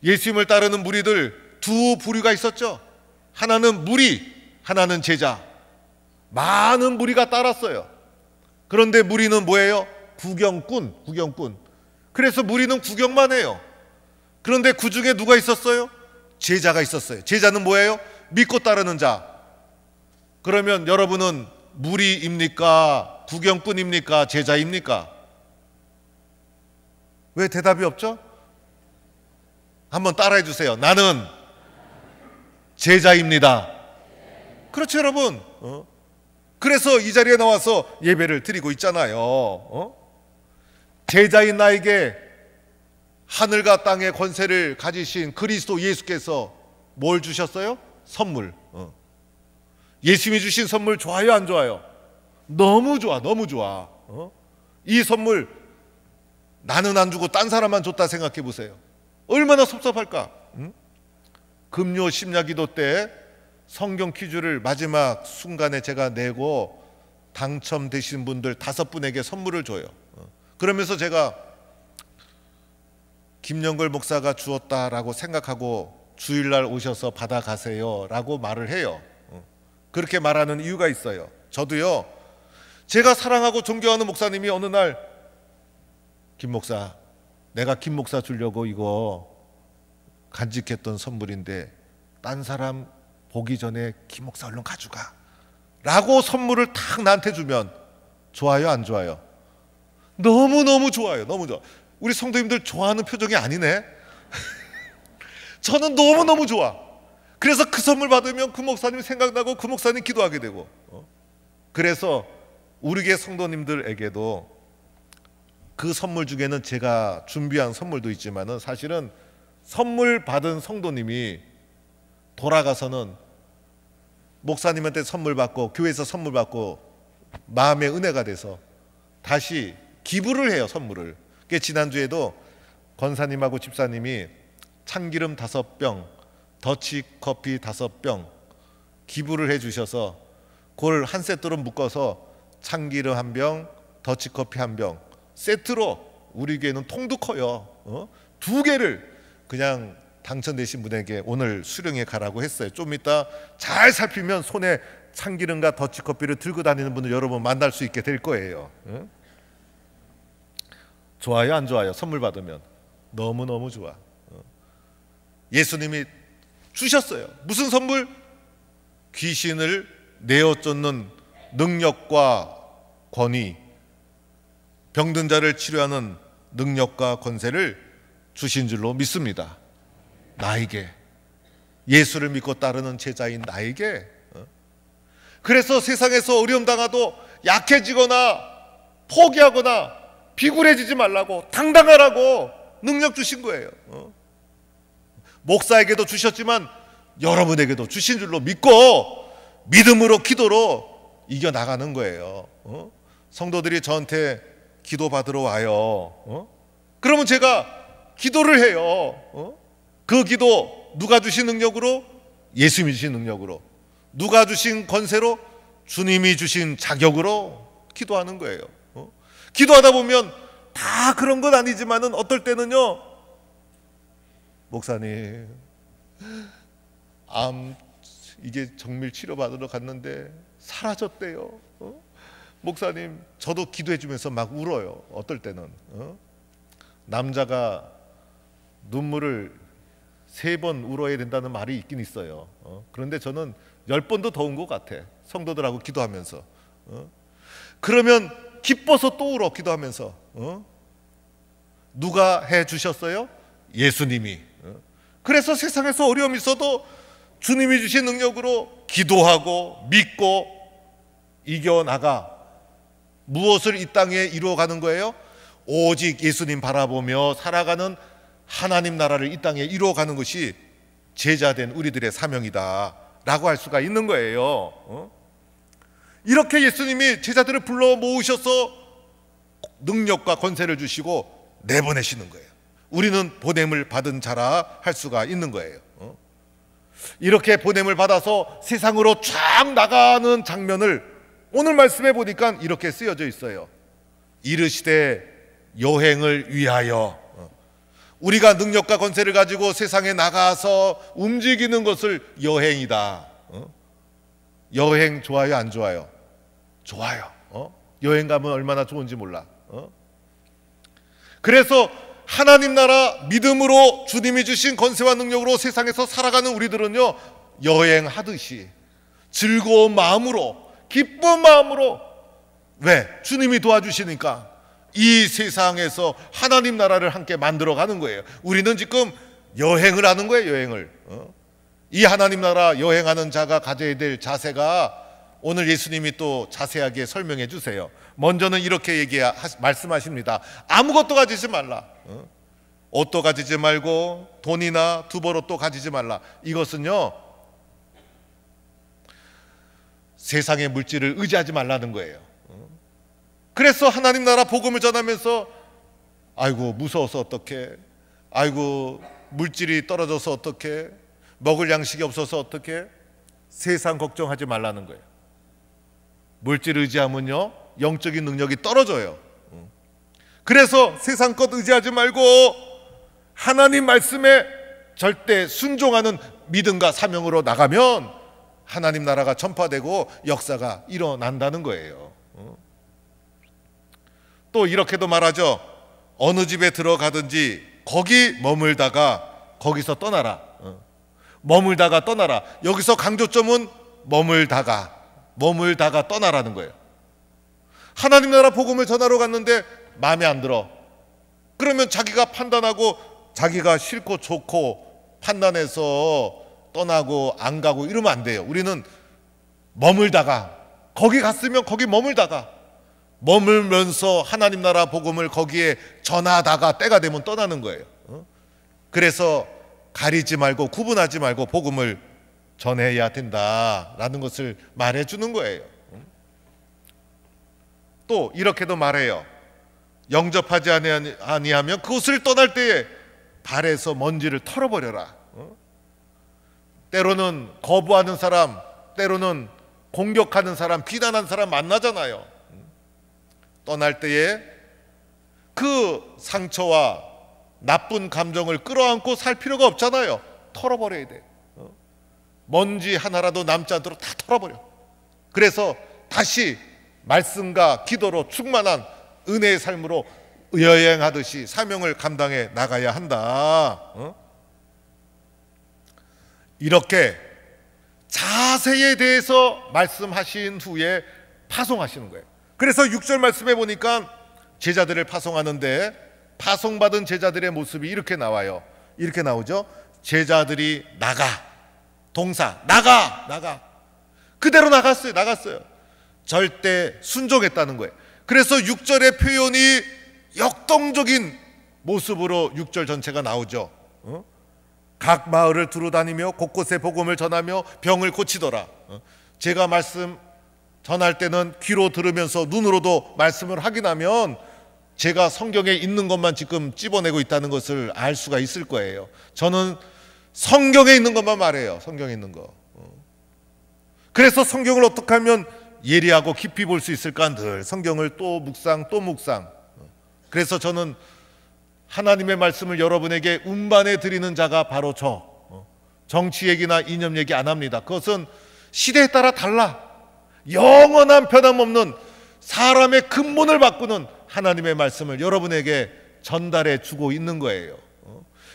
예수님을 따르는 무리들 두 부류가 있었죠. 하나는 무리, 하나는 제자. 많은 무리가 따랐어요. 그런데 무리는 뭐예요? 구경꾼. 그래서 무리는 구경만 해요. 그런데 그 중에 누가 있었어요? 제자가 있었어요. 제자는 뭐예요? 믿고 따르는 자. 그러면 여러분은 무리입니까? 구경꾼입니까? 제자입니까? 왜 대답이 없죠? 한번 따라해 주세요. 나는 제자입니다. 그렇죠, 여러분. 그래서 이 자리에 나와서 예배를 드리고 있잖아요. 제자인 나에게 하늘과 땅의 권세를 가지신 그리스도 예수께서 뭘 주셨어요? 선물. 예수님이 주신 선물 좋아요, 안 좋아요? 너무 좋아, 너무 좋아. 이 선물 나는 안 주고 딴 사람만 줬다 생각해 보세요. 얼마나 섭섭할까? 금요 심야기도 때 성경 퀴즈를 마지막 순간에 제가 내고 당첨되신 분들 5분에게 선물을 줘요. 그러면서 제가 김영걸 목사가 주었다라고 생각하고 주일날 오셔서 받아가세요 라고 말을 해요. 그렇게 말하는 이유가 있어요. 저도요, 제가 사랑하고 존경하는 목사님이 어느 날 김 목사, 내가 김 목사 주려고 이거 간직했던 선물인데 딴 사람 보기 전에 김 목사 얼른 가져가 라고 선물을 탁 나한테 주면 좋아요, 안 좋아요? 너무너무 좋아요. 너무 좋아. 우리 성도님들 좋아하는 표정이 아니네. 저는 너무너무 좋아. 그래서 그 선물 받으면 그 목사님 생각나고 그 목사님 기도하게 되고. 그래서 우리 교회 성도님들에게도 그 선물 중에는 제가 준비한 선물도 있지만은 사실은 선물 받은 성도님이 돌아가서는 목사님한테 선물 받고 교회에서 선물 받고 마음의 은혜가 돼서 다시 기부를 해요, 선물을. 지난주에도 권사님하고 집사님이 참기름 5병, 더치커피 5병 기부를 해 주셔서 그걸 한 세트로 묶어서 참기름 1병, 더치커피 1병 세트로, 우리 교회는 통도 커요. 2개를 그냥 당첨되신 분에게 오늘 수령해 가라고 했어요. 좀 이따 잘 살피면 손에 참기름과 더치커피를 들고 다니는 분을 여러분 만날 수 있게 될 거예요. 좋아요, 안 좋아요? 선물 받으면 너무너무 좋아. 예수님이 주셨어요. 무슨 선물? 귀신을 내어 쫓는 능력과 권위, 병든 자를 치료하는 능력과 권세를 주신 줄로 믿습니다. 나에게, 예수를 믿고 따르는 제자인 나에게. 그래서 세상에서 어려움 당하도 약해지거나 포기하거나 비굴해지지 말라고, 당당하라고 능력 주신 거예요. 목사에게도 주셨지만 여러분에게도 주신 줄로 믿고 믿음으로, 기도로 이겨나가는 거예요. 성도들이 저한테 기도받으러 와요. 그러면 제가 기도를 해요. 그 기도 누가 주신 능력으로? 예수님이 주신 능력으로. 누가 주신 권세로? 주님이 주신 자격으로 기도하는 거예요. 기도하다 보면 다 그런 건 아니지만은 어떨 때는요, 목사님 암 이게 정밀 치료 받으러 갔는데 사라졌대요. 목사님, 저도 기도해 주면서 막 울어요. 어떨 때는 남자가 눈물을 3번 울어야 된다는 말이 있긴 있어요. 그런데 저는 10번도 더 운 것 같아. 성도들하고 기도하면서. 그러면 기뻐서 또 울어, 기도하면서. 누가 해주셨어요? 예수님이. 그래서 세상에서 어려움이 있어도 주님이 주신 능력으로 기도하고 믿고 이겨나가. 무엇을 이 땅에 이루어가는 거예요? 오직 예수님 바라보며 살아가는 하나님 나라를 이 땅에 이루어가는 것이 제자된 우리들의 사명이다 라고 할 수가 있는 거예요. 이렇게 예수님이 제자들을 불러 모으셔서 능력과 권세를 주시고 내보내시는 거예요. 우리는 보냄을 받은 자라 할 수가 있는 거예요. 이렇게 보냄을 받아서 세상으로 쫙 나가는 장면을 오늘 말씀해 보니까 이렇게 쓰여져 있어요. 이르시되 여행을 위하여. 우리가 능력과 권세를 가지고 세상에 나가서 움직이는 것을 여행이다. 여행 좋아요, 안 좋아요? 좋아요. 여행 가면 얼마나 좋은지 몰라. 그래서 하나님 나라 믿음으로 주님이 주신 권세와 능력으로 세상에서 살아가는 우리들은요, 여행하듯이 즐거운 마음으로, 기쁜 마음으로. 왜? 주님이 도와주시니까 이 세상에서 하나님 나라를 함께 만들어가는 거예요. 우리는 지금 여행을 하는 거예요, 여행을. 이 하나님 나라 여행하는 자가 가져야 될 자세가 오늘 예수님이 또 자세하게 설명해 주세요. 먼저는 이렇게 말씀하십니다. 아무것도 가지지 말라. 옷도 가지지 말고 돈이나 두벌옷도 가지지 말라. 이것은요, 세상의 물질을 의지하지 말라는 거예요. 그래서 하나님 나라 복음을 전하면서 아이고 무서워서 어떡해, 아이고 물질이 떨어져서 어떡해, 먹을 양식이 없어서 어떡해, 세상 걱정하지 말라는 거예요. 물질 의지하면요 영적인 능력이 떨어져요. 그래서 세상 것 의지하지 말고 하나님 말씀에 절대 순종하는 믿음과 사명으로 나가면 하나님 나라가 전파되고 역사가 일어난다는 거예요. 또 이렇게도 말하죠. 어느 집에 들어가든지 거기 머물다가 거기서 떠나라. 머물다가 떠나라. 여기서 강조점은 머물다가 떠나라는 거예요. 하나님 나라 복음을 전하러 갔는데 마음에 안 들어. 그러면 자기가 판단하고 자기가 싫고 좋고 판단해서 떠나고 안 가고 이러면 안 돼요. 우리는 머물다가, 거기 갔으면 거기 머물면서 하나님 나라 복음을 거기에 전하다가 때가 되면 떠나는 거예요. 그래서 가리지 말고 구분하지 말고 복음을 전해야 된다라는 것을 말해주는 거예요. 또 이렇게도 말해요. 영접하지 아니하면 그곳을 떠날 때에 발에서 먼지를 털어버려라. 때로는 거부하는 사람, 때로는 공격하는 사람, 비난하는 사람 만나잖아요. 떠날 때에 그 상처와 나쁜 감정을 끌어안고 살 필요가 없잖아요. 털어버려야 돼. 먼지 하나라도 남지 않도록 다 털어버려. 그래서 다시 말씀과 기도로 충만한 은혜의 삶으로 여행하듯이 사명을 감당해 나가야 한다. 이렇게 자세에 대해서 말씀하신 후에 파송하시는 거예요. 그래서 6절 말씀해 보니까 제자들을 파송하는데 파송받은 제자들의 모습이 이렇게 나와요. 이렇게 나오죠. 제자들이 나가, 동사 나가 그대로 나갔어요. 절대 순종했다는 거예요. 그래서 6절의 표현이 역동적인 모습으로 6절 전체가 나오죠. 각 마을을 두루다니며 곳곳에 복음을 전하며 병을 고치더라. 제가 말씀 전할 때는 귀로 들으면서 눈으로도 말씀을 확인하면 제가 성경에 있는 것만 지금 찝어내고 있다는 것을 알 수가 있을 거예요. 저는 성경에 있는 것만 말해요. 성경에 있는 거. 그래서 성경을 어떻게 하면 예리하고 깊이 볼 수 있을까? 늘 성경을 또 묵상. 그래서 저는 하나님의 말씀을 여러분에게 운반해 드리는 자가 바로 정치 얘기나 이념 얘기 안 합니다. 그것은 시대에 따라 달라. 영원한 변함없는 사람의 근본을 바꾸는 하나님의 말씀을 여러분에게 전달해 주고 있는 거예요.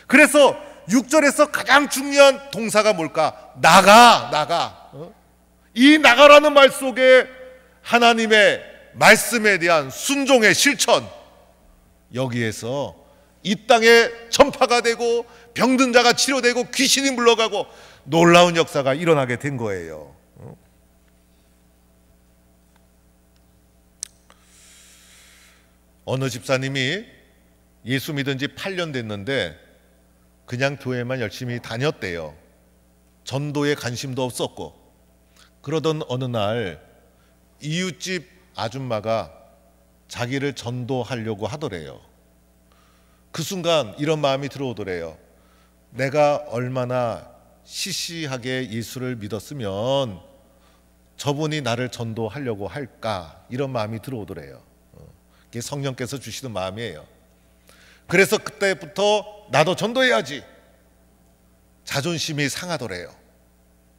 그래서 6절에서 가장 중요한 동사가 뭘까? 나가. 이 나가라는 말 속에 하나님의 말씀에 대한 순종의 실천, 여기에서 이 땅에 전파가 되고 병든 자가 치료되고 귀신이 물러가고 놀라운 역사가 일어나게 된 거예요. 어느 집사님이 예수 믿은 지 8년 됐는데 그냥 교회만 열심히 다녔대요. 전도에 관심도 없었고. 그러던 어느 날 이웃집 아줌마가 자기를 전도하려고 하더래요. 그 순간 이런 마음이 들어오더래요. 내가 얼마나 시시하게 예수를 믿었으면 저분이 나를 전도하려고 할까, 이런 마음이 들어오더래요. 이게 성령께서 주시는 마음이에요. 그래서 그때부터 나도 전도해야지, 자존심이 상하더래요.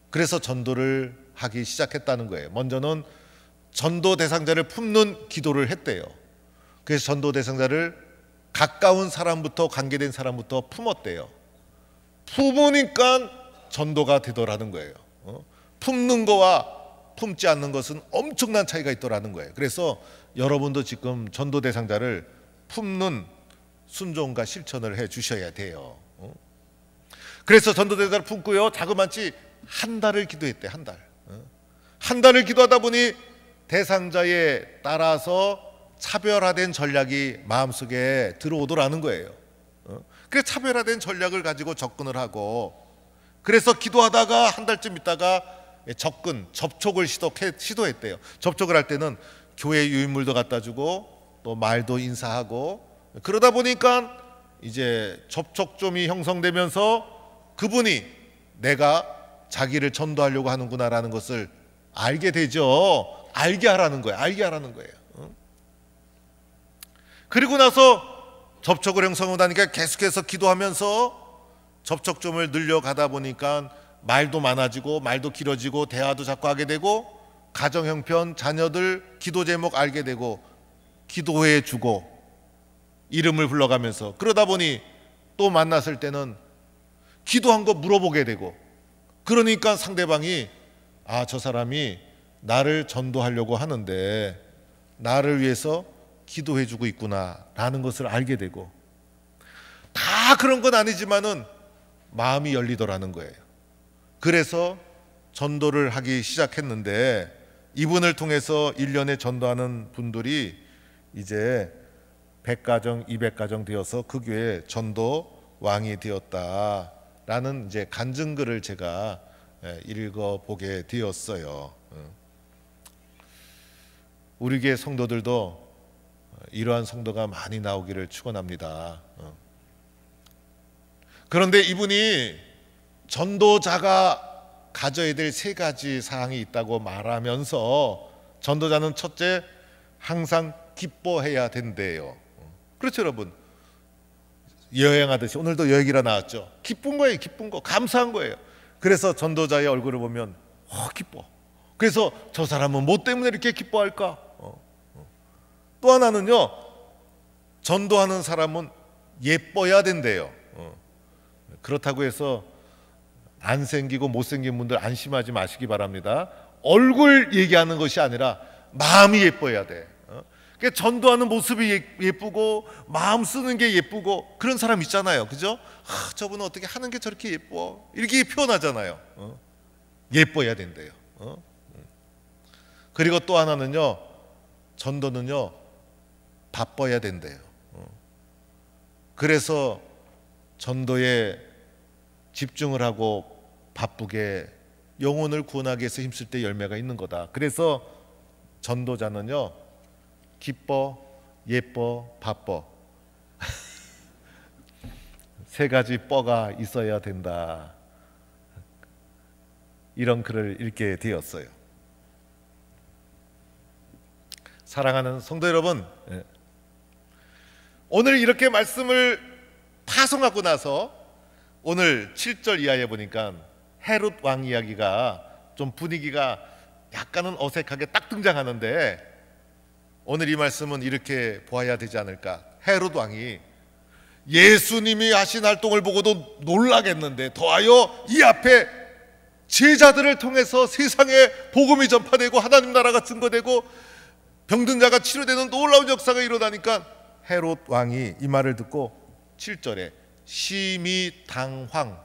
그래서 전도를 하기 시작했다는 거예요. 먼저는 전도 대상자를 품는 기도를 했대요. 그래서 전도 대상자를 가까운 사람부터, 관계된 사람부터 품었대요. 품으니까 전도가 되더라는 거예요. 품는 거와 품지 않는 것은 엄청난 차이가 있더라는 거예요. 그래서 여러분도 지금 전도 대상자를 품는 순종과 실천을 해 주셔야 돼요. 그래서 전도 대상자를 품고요, 자그마치 한 달을 기도했대. 한 달을 기도하다 보니 대상자에 따라서 차별화된 전략이 마음속에 들어오더라는 거예요. 그래서 차별화된 전략을 가지고 접근을 하고, 그래서 기도하다가 한 달쯤 있다가 접촉을 시도했대요. 접촉을 할 때는 교회 유인물도 갖다 주고 또 말도 인사하고, 그러다 보니까 이제 접촉점이 형성되면서 그분이 내가 자기를 전도하려고 하는구나라는 것을 알게 되죠. 알게 하라는 거예요. 그리고 나서 접촉을 형성하다니까 계속해서 기도하면서 접촉점을 늘려가다 보니까 말도 많아지고 말도 길어지고 대화도 자꾸 하게 되고, 가정 형편, 자녀들 기도 제목 알게 되고 기도해 주고 이름을 불러가면서, 그러다 보니 또 만났을 때는 기도한 거 물어보게 되고, 그러니까 상대방이 저 사람이 나를 전도하려고 하는데 나를 위해서 기도해 주고 있구나 라는 것을 알게 되고, 다 그런 건 아니지만은 마음이 열리더라는 거예요. 그래서 전도를 하기 시작했는데, 이분을 통해서 1년에 전도하는 분들이 이제 100가정, 200가정 되어서 그 교회 전도 왕이 되었다라는 이제 간증글을 제가 읽어보게 되었어요. 우리 교회 성도들도 이러한 성도가 많이 나오기를 축원합니다. 그런데 이분이 전도자가 가져야 될 3가지 사항이 있다고 말하면서, 전도자는 첫째, 항상 기뻐해야 된대요. 그렇죠, 여러분? 여행하듯이 오늘도 여행이라 나왔죠. 기쁜 거예요. 기쁜 거, 감사한 거예요. 그래서 전도자의 얼굴을 보면 기뻐. 그래서 저 사람은 뭐 때문에 이렇게 기뻐할까? 또 하나는요, 전도하는 사람은 예뻐야 된대요. 그렇다고 해서 안 생기고 못생긴 분들 안심하지 마시기 바랍니다. 얼굴 얘기하는 것이 아니라 마음이 예뻐야 돼. 그러니까 전도하는 모습이 예쁘고 마음 쓰는 게 예쁘고 그런 사람 있잖아요. 그죠? 저분은 어떻게 하는 게 저렇게 예뻐, 이렇게 표현하잖아요. 예뻐야 된대요. 그리고 또 하나는요, 전도는요, 바빠야 된대요. 그래서 전도에 집중을 하고 바쁘게 영혼을 구원하기 위해서 힘쓸 때 열매가 있는 거다. 그래서 전도자는요, 기뻐, 예뻐, 바빠 3가지 뻐가 있어야 된다. 이런 글을 읽게 되었어요. 사랑하는 성도 여러분, 오늘 이렇게 말씀을 파송하고 나서 오늘 7절 이하에 보니까 헤롯 왕 이야기가 좀 분위기가 약간은 어색하게 딱 등장하는데, 오늘 이 말씀은 이렇게 보아야 되지 않을까. 헤롯 왕이 예수님이 하신 활동을 보고도 놀라겠는데 더하여 이 앞에 제자들을 통해서 세상에 복음이 전파되고 하나님 나라가 증거되고 병든 자가 치료되는 놀라운 역사가 일어나니까 헤롯 왕이 이 말을 듣고 7절에 심히 당황,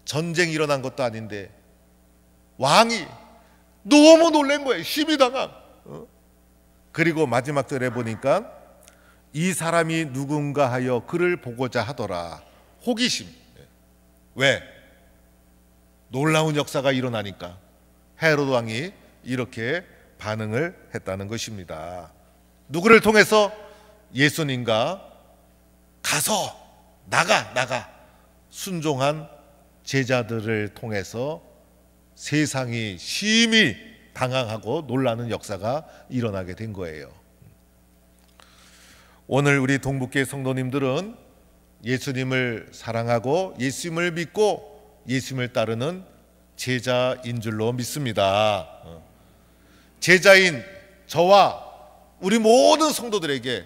전쟁이 일어난 것도 아닌데 왕이 너무 놀란 거예요. 심히 당황. 그리고 마지막 절에 보니까 이 사람이 누군가 하여 그를 보고자 하더라. 호기심. 왜? 놀라운 역사가 일어나니까 헤롯 왕이 이렇게 반응을 했다는 것입니다. 누구를 통해서? 예수님과 가서 나가 순종한 제자들을 통해서 세상이 심히 당황하고 놀라는 역사가 일어나게 된 거예요. 오늘 우리 동북교회 성도님들은 예수님을 사랑하고 예수님을 믿고 예수님을 따르는 제자인 줄로 믿습니다. 제자인 저와 우리 모든 성도들에게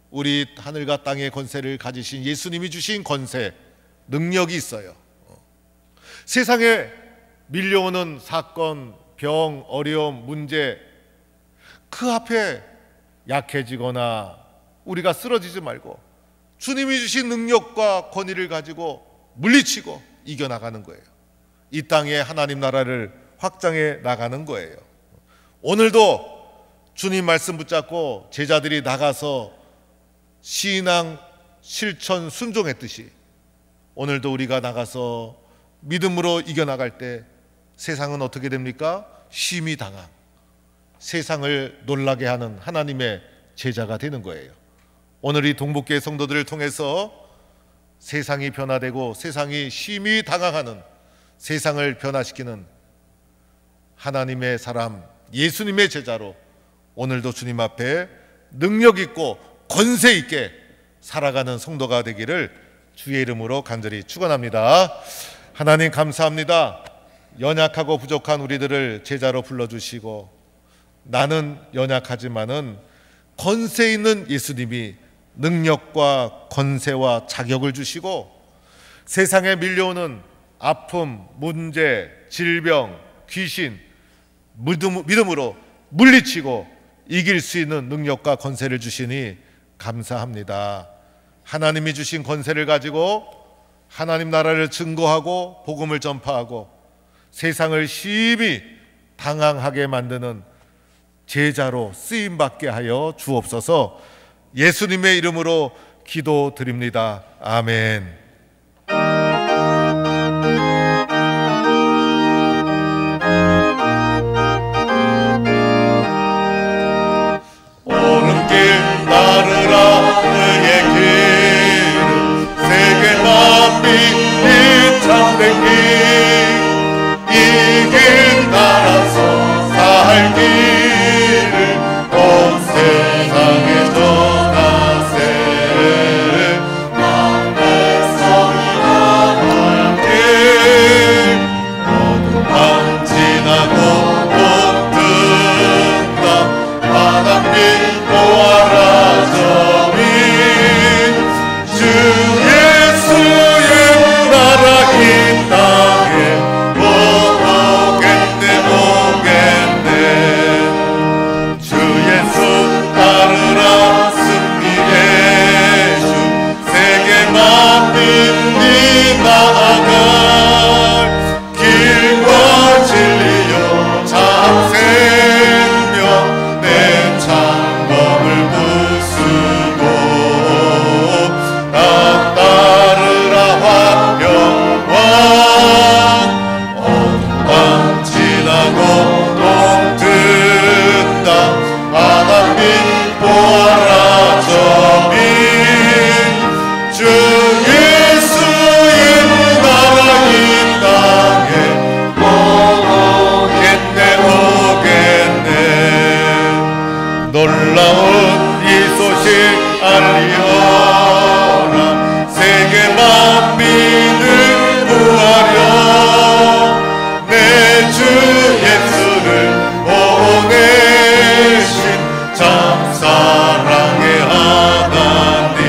우리 하늘과 땅의 권세를 가지신 예수님이 주신 권세, 능력이 있어요. 세상에 밀려오는 사건, 병, 어려움, 문제, 그 앞에 약해지거나 우리가 쓰러지지 말고 주님이 주신 능력과 권위를 가지고 물리치고 이겨나가는 거예요. 이 땅에 하나님 나라를 확장해 나가는 거예요. 오늘도 주님 말씀 붙잡고 제자들이 나가서 신앙 실천 순종했듯이 오늘도 우리가 나가서 믿음으로 이겨나갈 때 세상은 어떻게 됩니까? 심히 당한 세상을 놀라게 하는 하나님의 제자가 되는 거예요. 오늘 이 동북교회 성도들을 통해서 세상이 변화되고 세상이 심히 당황하는 세상을 변화시키는 하나님의 사람, 예수님의 제자로 오늘도 주님 앞에 능력 있고 권세 있게 살아가는 성도가 되기를 주의 이름으로 간절히 축원합니다. 하나님 감사합니다. 연약하고 부족한 우리들을 제자로 불러주시고 나는 연약하지만은 권세 있는 예수님이 능력과 권세와 자격을 주시고 세상에 밀려오는 아픔, 문제, 질병, 귀신 믿음으로 물리치고 이길 수 있는 능력과 권세를 주시니 감사합니다. 하나님이 주신 권세를 가지고 하나님 나라를 증거하고 복음을 전파하고 세상을 심히 당황하게 만드는 제자로 쓰임받게 하여 주옵소서. 예수님의 이름으로 기도드립니다. 아멘. 참 사랑의 하나님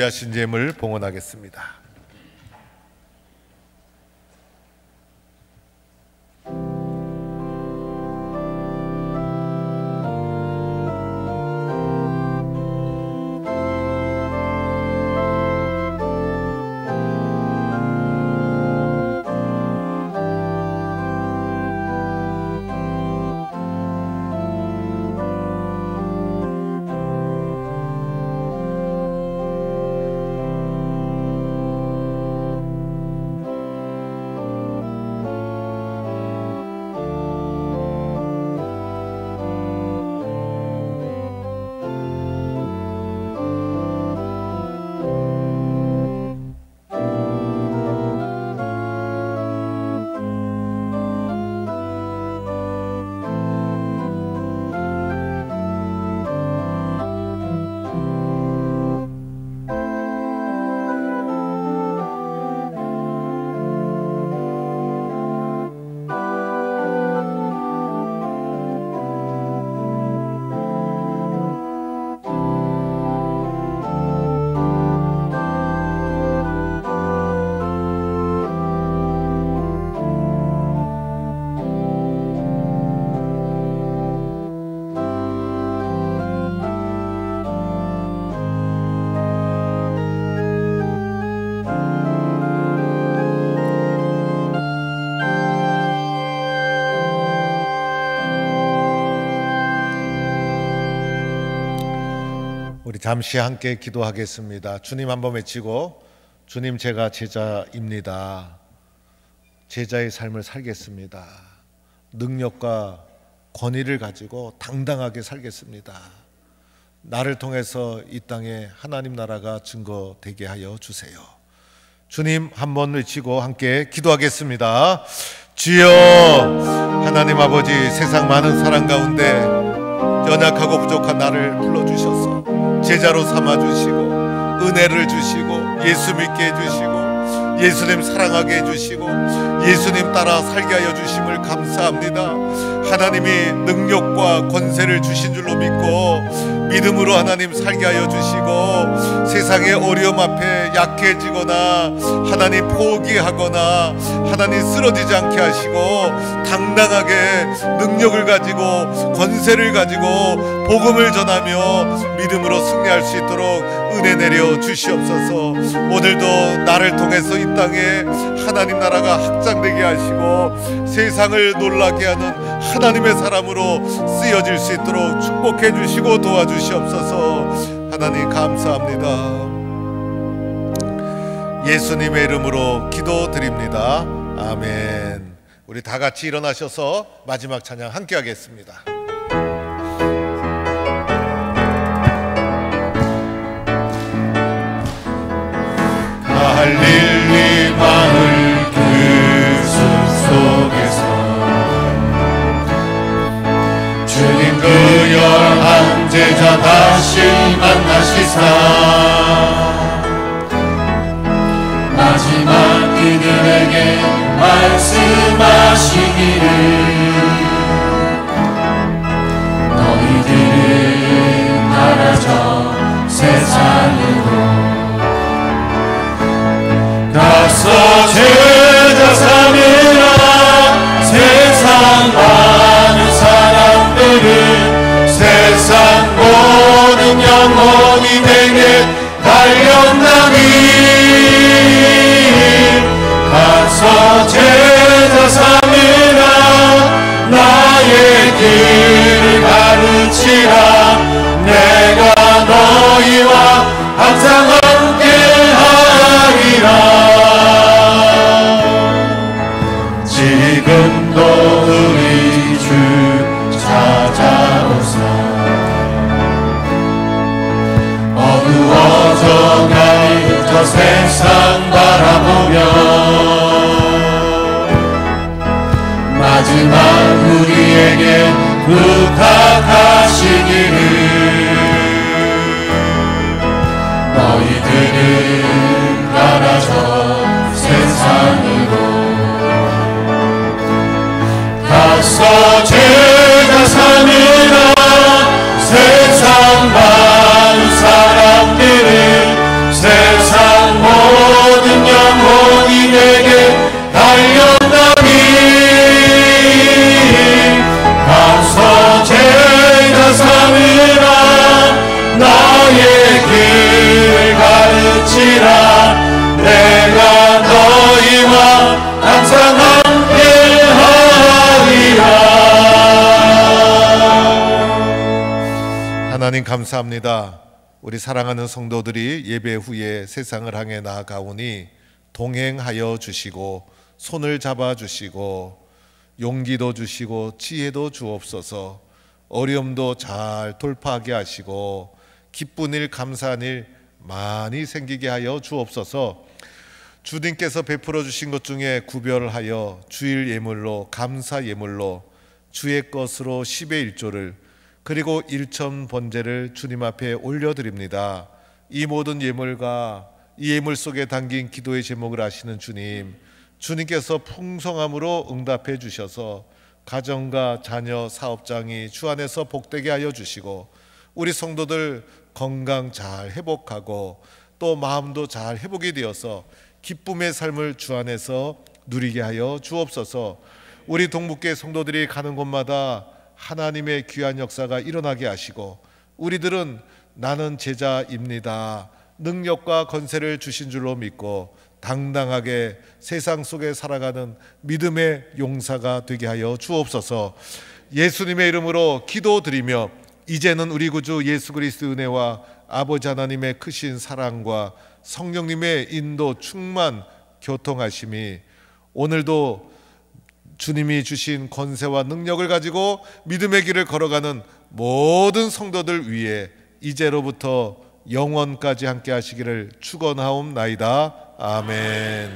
준비하신 예물 봉헌하겠습니다. 우리 잠시 함께 기도하겠습니다. 주님 한번 외치고, 주님 제가 제자입니다. 제자의 삶을 살겠습니다. 능력과 권위를 가지고 당당하게 살겠습니다. 나를 통해서 이 땅에 하나님 나라가 증거되게 하여 주세요. 주님 한번 외치고 함께 기도하겠습니다. 주여, 하나님 아버지, 세상 많은 사람 가운데 연약하고 부족한 나를 불러주셔서 제자로 삼아주시고 은혜를 주시고 예수 믿게 해주시고 예수님 사랑하게 해주시고 예수님 따라 살게 하여 주심을 감사합니다. 하나님이 능력과 권세를 주신 줄로 믿고 믿음으로 하나님 살게 하여 주시고 세상의 어려움 앞에 약해지거나 하나님 포기하거나 하나님 쓰러지지 않게 하시고 당당하게 능력을 가지고 권세를 가지고 복음을 전하며 믿음으로 승리할 수 있도록 은혜 내려 주시옵소서. 오늘도 나를 통해서 이 땅에 하나님 나라가 확장되게 하시고 세상을 놀라게 하는 하나님의 사람으로 쓰여질 수 있도록 축복해 주시고 도와주시옵소서. 하나님 감사합니다. 예수님의 이름으로 기도드립니다. 아멘. 우리 다 같이 일어나셔서 마지막 찬양 함께 하겠습니다. 갈릴리 마을 그 숲 속에서 주님 그 열한 제자 다시 만나시사 마지막 그들에게 말씀하시기를 너희들은 나라져 세상으로 가서 제자 삼으라. 세상 많은 사람들은 세상 모든 영혼이 되게 달려나니 가서 제자 삼으라. 나의 길을 가르치라. 내가 너희와 항상 지금도 우리 주 찾아오사 어두워져가는 저 세상 바라보며 마지막 우리에게 부탁하시기를 너희들은 나라져 세상으로 가서 제자 삼으라. 세상 많은 사람들은 하나님 감사합니다. 우리 사랑하는 성도들이 예배 후에 세상을 향해 나아가오니 동행하여 주시고 손을 잡아 주시고 용기도 주시고 지혜도 주옵소서. 어려움도 잘 돌파하게 하시고 기쁜 일 감사한 일 많이 생기게 하여 주옵소서. 주님께서 베풀어 주신 것 중에 구별하여 주일 예물로 감사 예물로 주의 것으로 10의 1조를 그리고 1천 번제를 주님 앞에 올려드립니다. 이 모든 예물과 이 예물 속에 담긴 기도의 제목을 아시는 주님, 주님께서 풍성함으로 응답해 주셔서 가정과 자녀, 사업장이 주 안에서 복되게 하여 주시고 우리 성도들 건강 잘 회복하고 또 마음도 잘 회복이 되어서 기쁨의 삶을 주 안에서 누리게 하여 주옵소서. 우리 동북계 성도들이 가는 곳마다 하나님의 귀한 역사가 일어나게 하시고 우리들은 나는 제자입니다. 능력과 권세를 주신 줄로 믿고 당당하게 세상 속에 살아가는 믿음의 용사가 되게 하여 주옵소서. 예수님의 이름으로 기도드리며 이제는 우리 구주 예수 그리스도의 은혜와 아버지 하나님의 크신 사랑과 성령님의 인도 충만 교통하심이 오늘도 주님이 주신 권세와 능력을 가지고 믿음의 길을 걸어가는 모든 성도들 위해 이제로부터 영원까지 함께 하시기를 축원하옵나이다. 아멘.